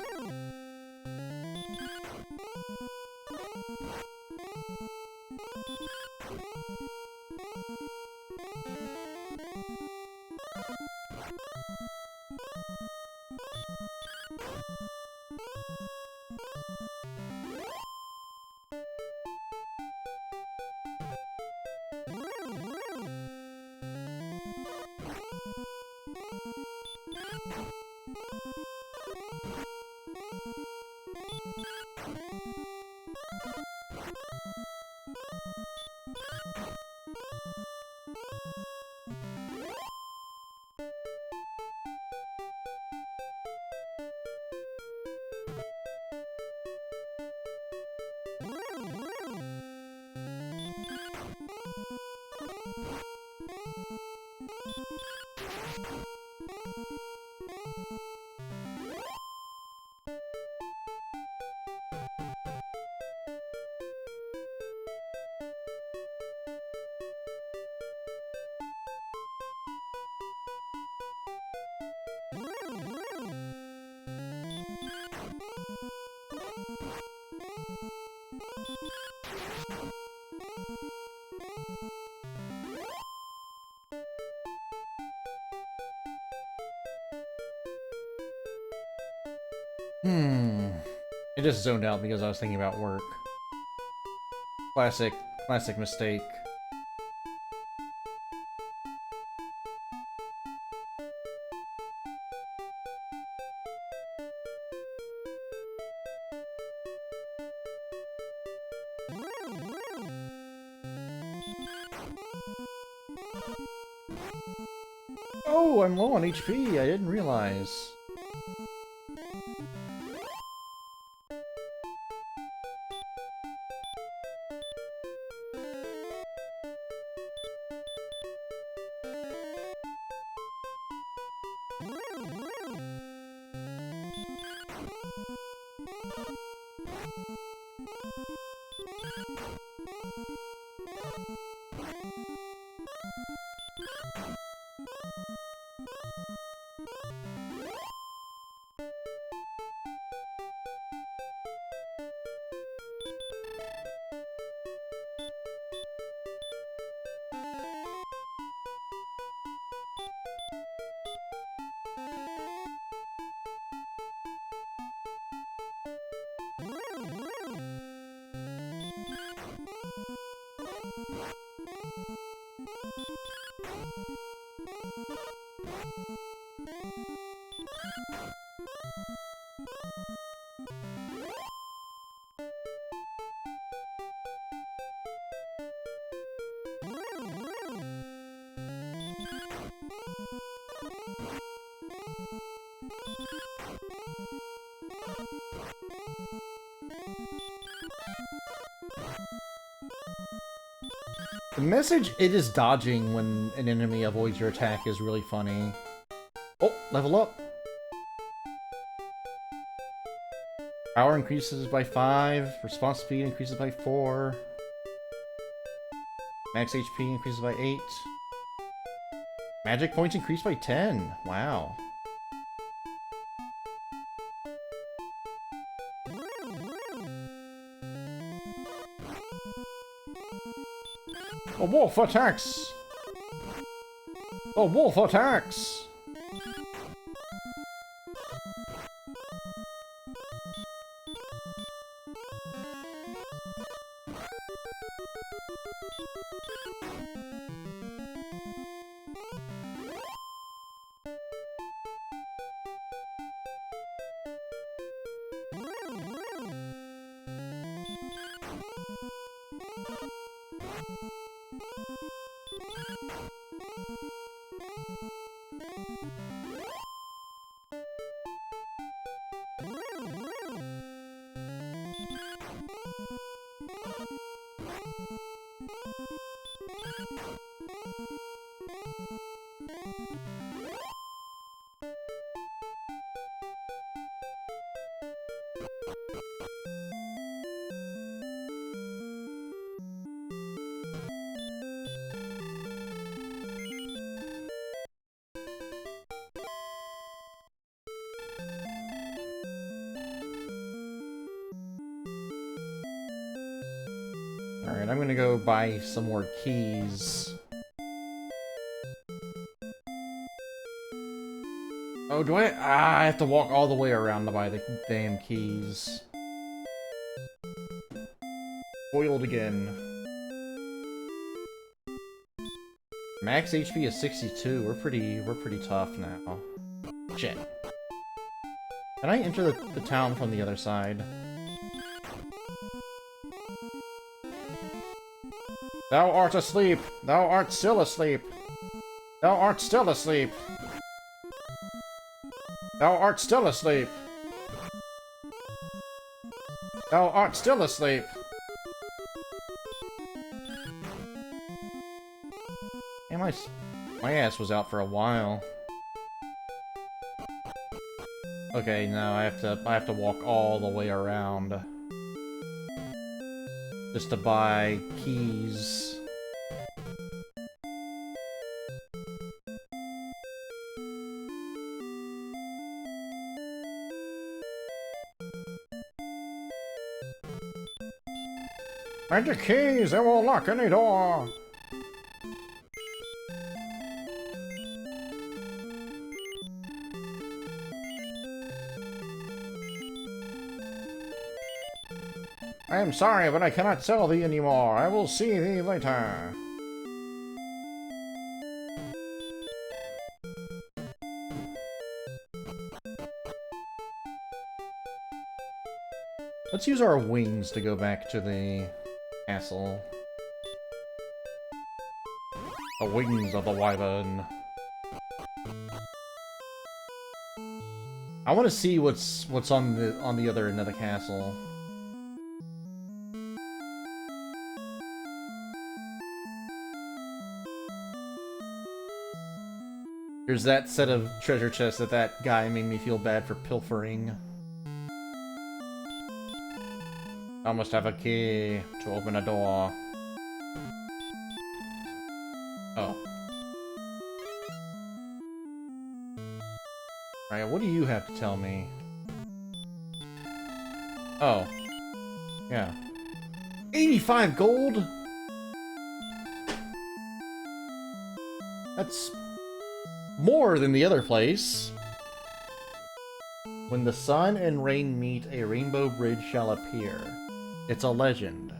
I just zoned out because I was thinking about work. Classic mistake. Oh, I'm low on HP. I didn't realize. The message it is dodging when an enemy avoids your attack is really funny. Oh, level up! Power increases by 5, response speed increases by 4, max HP increases by 8, magic points increase by 10. Wow. A wolf attacks! A wolf attacks! Alright, I'm gonna go buy some more keys. Oh, do I? Ah, I have to walk all the way around to buy the damn keys. Foiled again. Max HP is 62. We're pretty tough now. Shit. Can I enter the town from the other side? Thou art asleep! Thou art still asleep! Thou art still asleep! Thou art still asleep! Thou art still asleep! Hey, my ass was out for a while. Okay, no, I have to walk all the way around. Just to buy keys. Magic keys, they will lock any door! I am sorry, but I cannot sell thee anymore. I will see thee later. Let's use our wings to go back to the castle. The wings of the wyvern. I want to see what's on the other end of the castle. There's that set of treasure chests that guy made me feel bad for pilfering. I must have a key to open a door. Oh. Alright, what do you have to tell me? Oh. Yeah. 85 gold?! That's more than the other place. When the sun and rain meet, a rainbow bridge shall appear. It's a legend.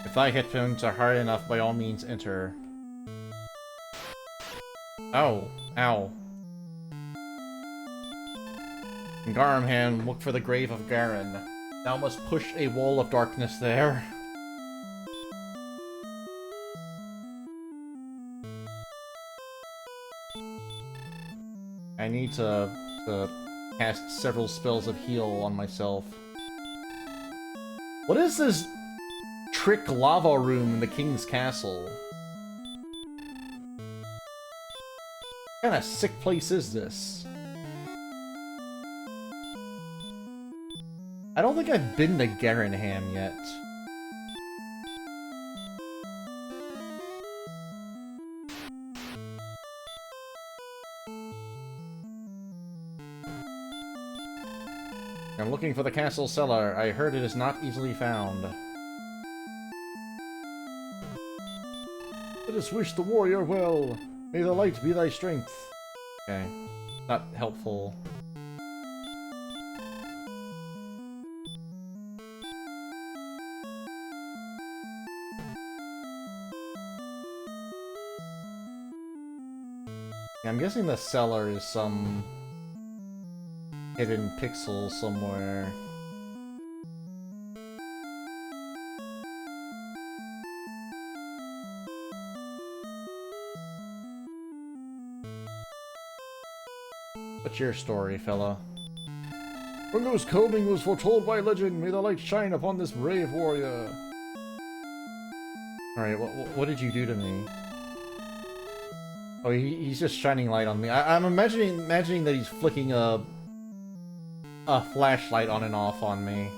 If thy headphones are hard enough, by all means enter. Oh, ow. Garmhan, look for the grave of Garen. Thou must push a wall of darkness there. I need to cast several spells of heal on myself. What is this trick lava room in the king's castle? What kind of sick place is this? I don't think I've been to Garenham yet. I'm looking for the castle cellar. I heard it is not easily found. Let us wish the warrior well. May the light be thy strength. Okay. Not helpful. Yeah, I'm guessing the cellar is some hidden pixel somewhere. What's your story, fella? Crungo's coming was foretold by legend. May the light shine upon this brave warrior. Alright, what did you do to me? Oh, he's just shining light on me. I'm imagining that he's flicking a flashlight on and off on me.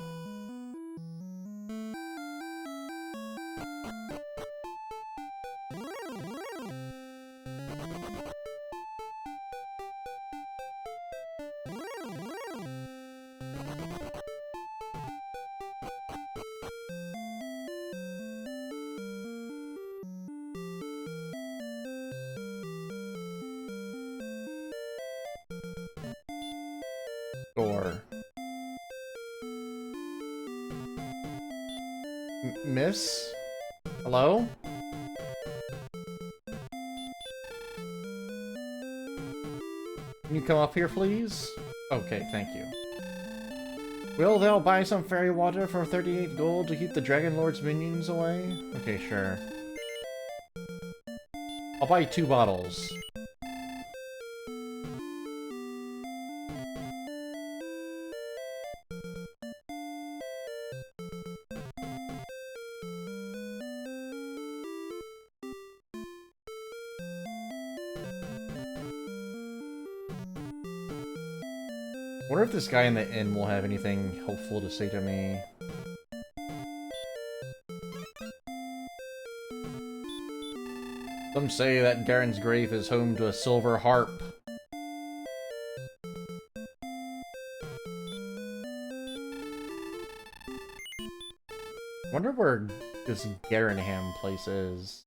Door. Miss? Hello? Can you come up here, please? Okay, thank you. Will thou buy some fairy water for 38 gold to keep the Dragonlord's minions away? Okay, sure. I'll buy 2 bottles. Wonder if this guy in the inn will have anything helpful to say to me. Some say that Garen's grave is home to a silver harp. Wonder where this Garenham place is.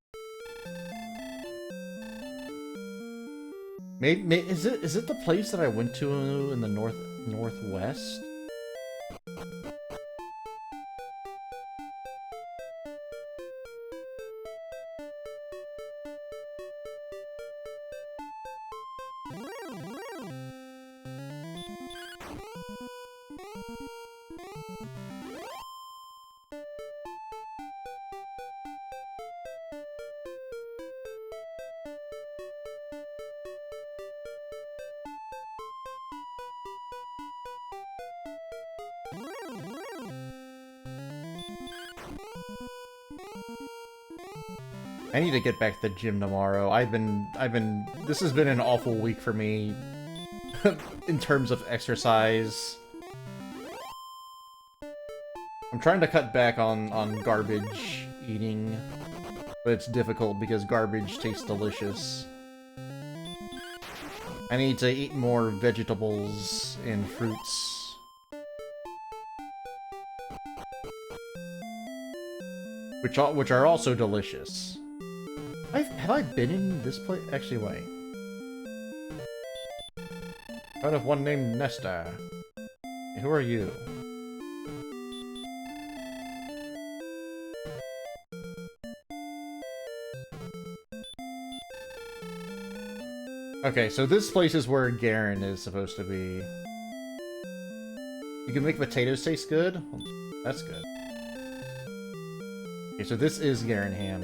Maybe is it the place that I went to in the northwest? I need to get back to the gym tomorrow. This has been an awful week for me in terms of exercise. I'm trying to cut back on garbage eating, but it's difficult because garbage tastes delicious. I need to eat more vegetables and fruits. Which are also delicious. Have I been in this place? Actually, wait. Heard of one named Nesta. Who are you? Okay, so this place is where Garen is supposed to be. You can make potatoes taste good? Well, that's good. Okay, so this is Garenham.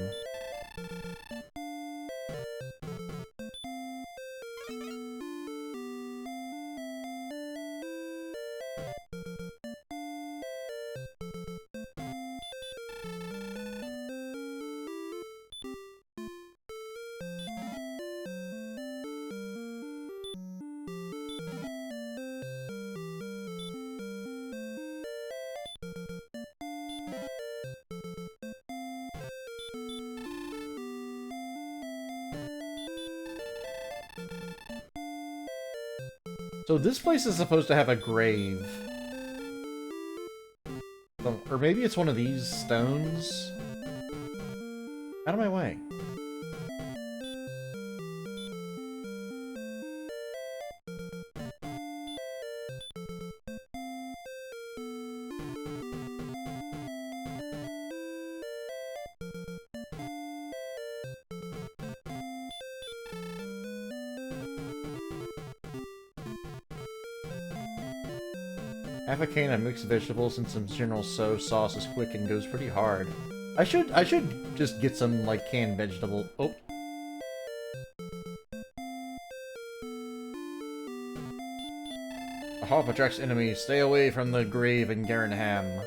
So this place is supposed to have a grave. Or maybe it's one of these stones? Out of my way. Half a can of mixed vegetables and some general sauce is quick and goes pretty hard. I should just get some like canned vegetable. Oh. The harp attracts enemies. Stay away from the grave in Garenham.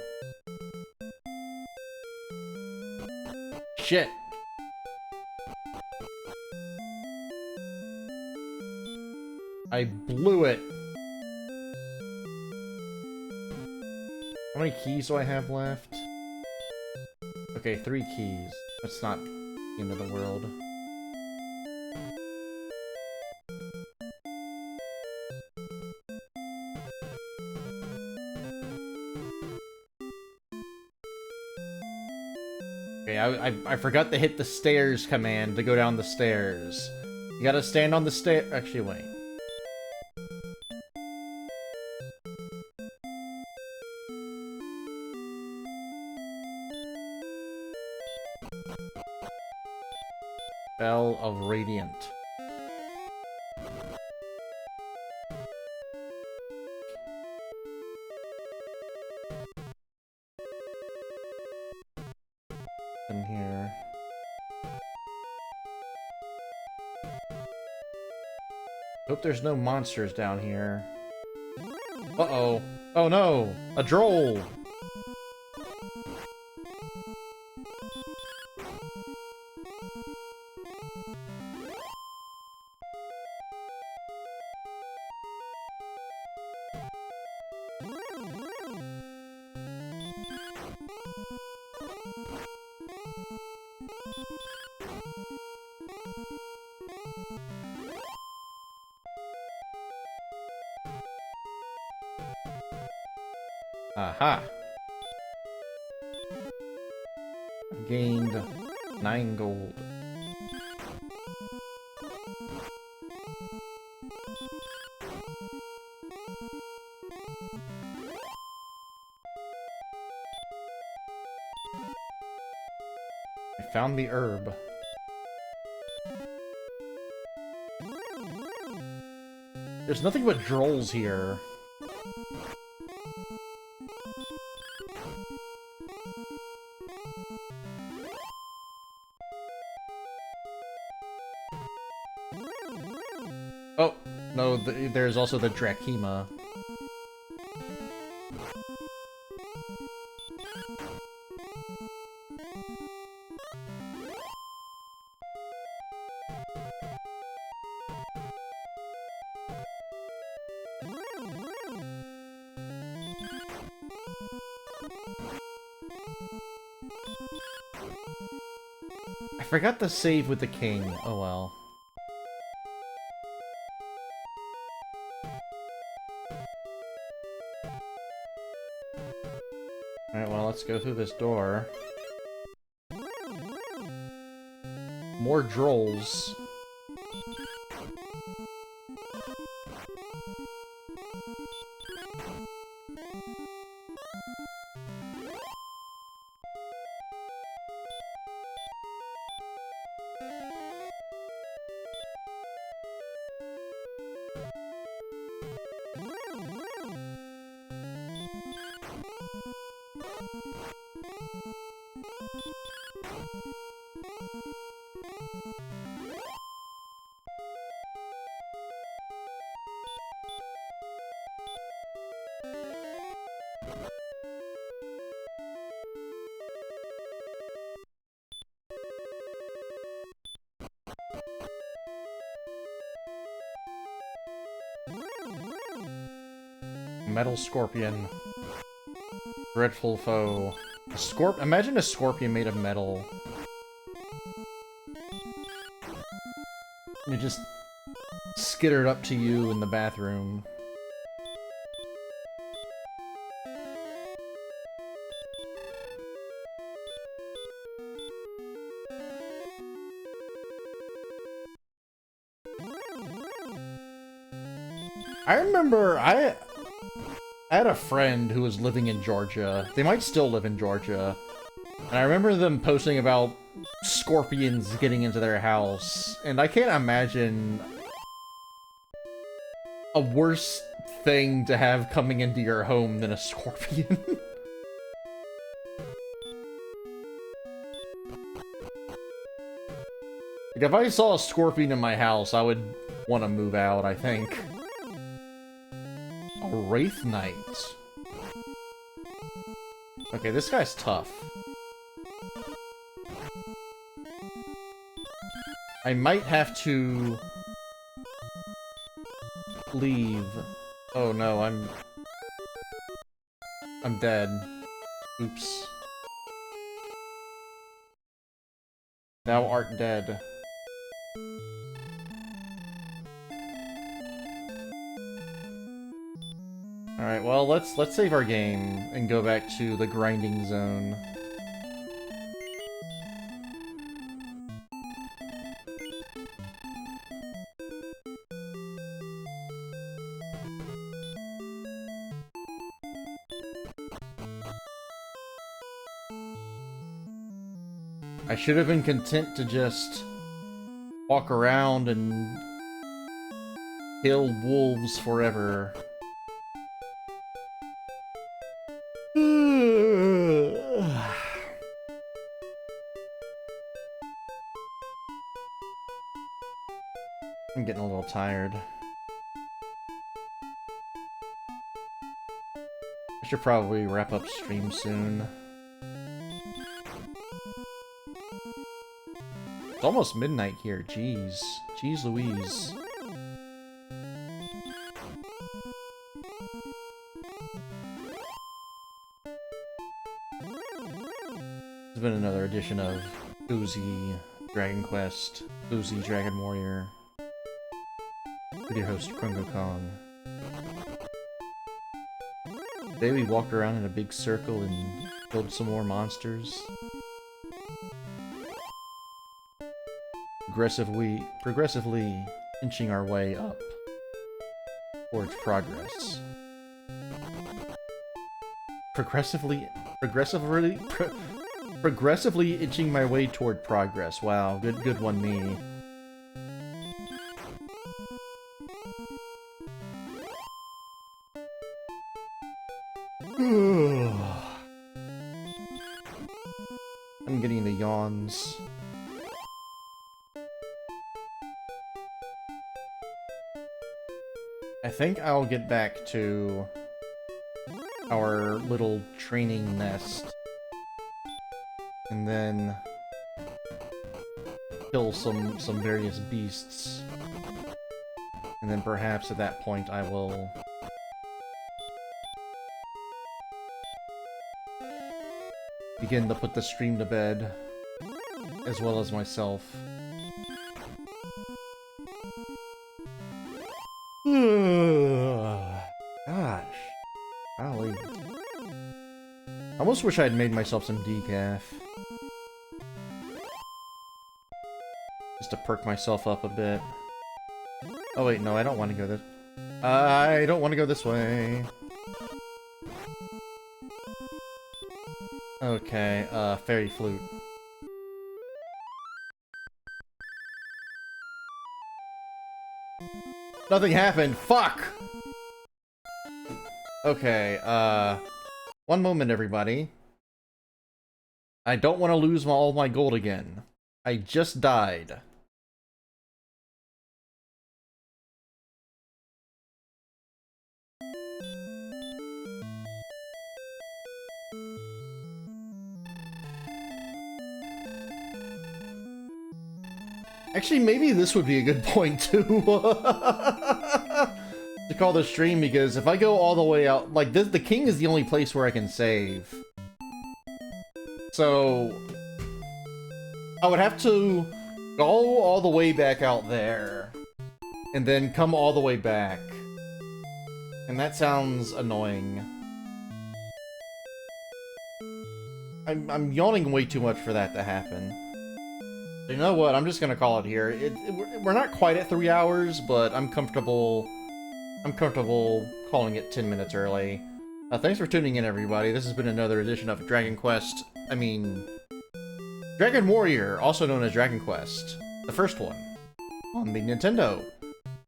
Shit. I blew it. How many keys do I have left? Okay, 3 keys. That's not the end of the world. Okay, I forgot to hit the stairs command to go down the stairs. You gotta stand on the stair. Actually, wait. Bell of Radiant. In here. Hope there's no monsters down here. Uh-oh. Oh no! A droll! Aha! Gained 9 gold. I found the herb. There's nothing but drolls here. Oh, no, there's also the Drakima. I forgot to save with the king. Oh well. Alright, well, let's go through this door. More drolls. Metal scorpion. Dreadful foe. Imagine a scorpion made of metal. And it just skittered up to you in the bathroom. I remember I had a friend who was living in Georgia. They might still live in Georgia. And I remember them posting about scorpions getting into their house. And I can't imagine a worse thing to have coming into your home than a scorpion. Like, if I saw a scorpion in my house, I would want to move out, I think. A Wraith Knight. Okay, this guy's tough. I might have to leave. Oh no, I'm dead. Oops. Thou art dead. Alright, well, let's save our game and go back to the grinding zone. I should have been content to just walk around and kill wolves forever. I'm getting a little tired. I should probably wrap up stream soon. It's almost midnight here, jeez. Jeez Louise. There's been another edition of Boozy Dragon Quest, Boozy Dragon Warrior. with your host, Crungo Kong. Today we walked around in a big circle and killed some more monsters. Progressively inching our way up towards progress. Progressively inching my way toward progress. Wow, good one, me. I'm getting the yawns. I think I'll get back to our little training nest and then kill some various beasts, and then perhaps at that point I will begin to put the stream to bed, as well as myself. Gosh. Golly. I almost wish I had made myself some decaf. Just to perk myself up a bit. Oh wait, no, I don't want to go this... I don't want to go this way. Okay, fairy flute. Nothing happened! Fuck! Okay, one moment, everybody. I don't want to lose all my gold again. I just died. Actually, maybe this would be a good point, too, to call the stream, because if I go all the way out, like, this, the king is the only place where I can save. So, I would have to go all the way back out there, and then come all the way back. And that sounds annoying. I'm yawning way too much for that to happen. You know what? I'm just gonna call it here. We're not quite at 3 hours, but I'm comfortable calling it 10 minutes early. Thanks for tuning in, everybody. This has been another edition of Dragon Warrior, also known as Dragon Quest, the first one, on the Nintendo.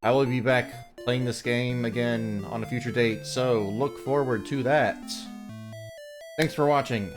I will be back playing this game again on a future date, so look forward to that. Thanks for watching.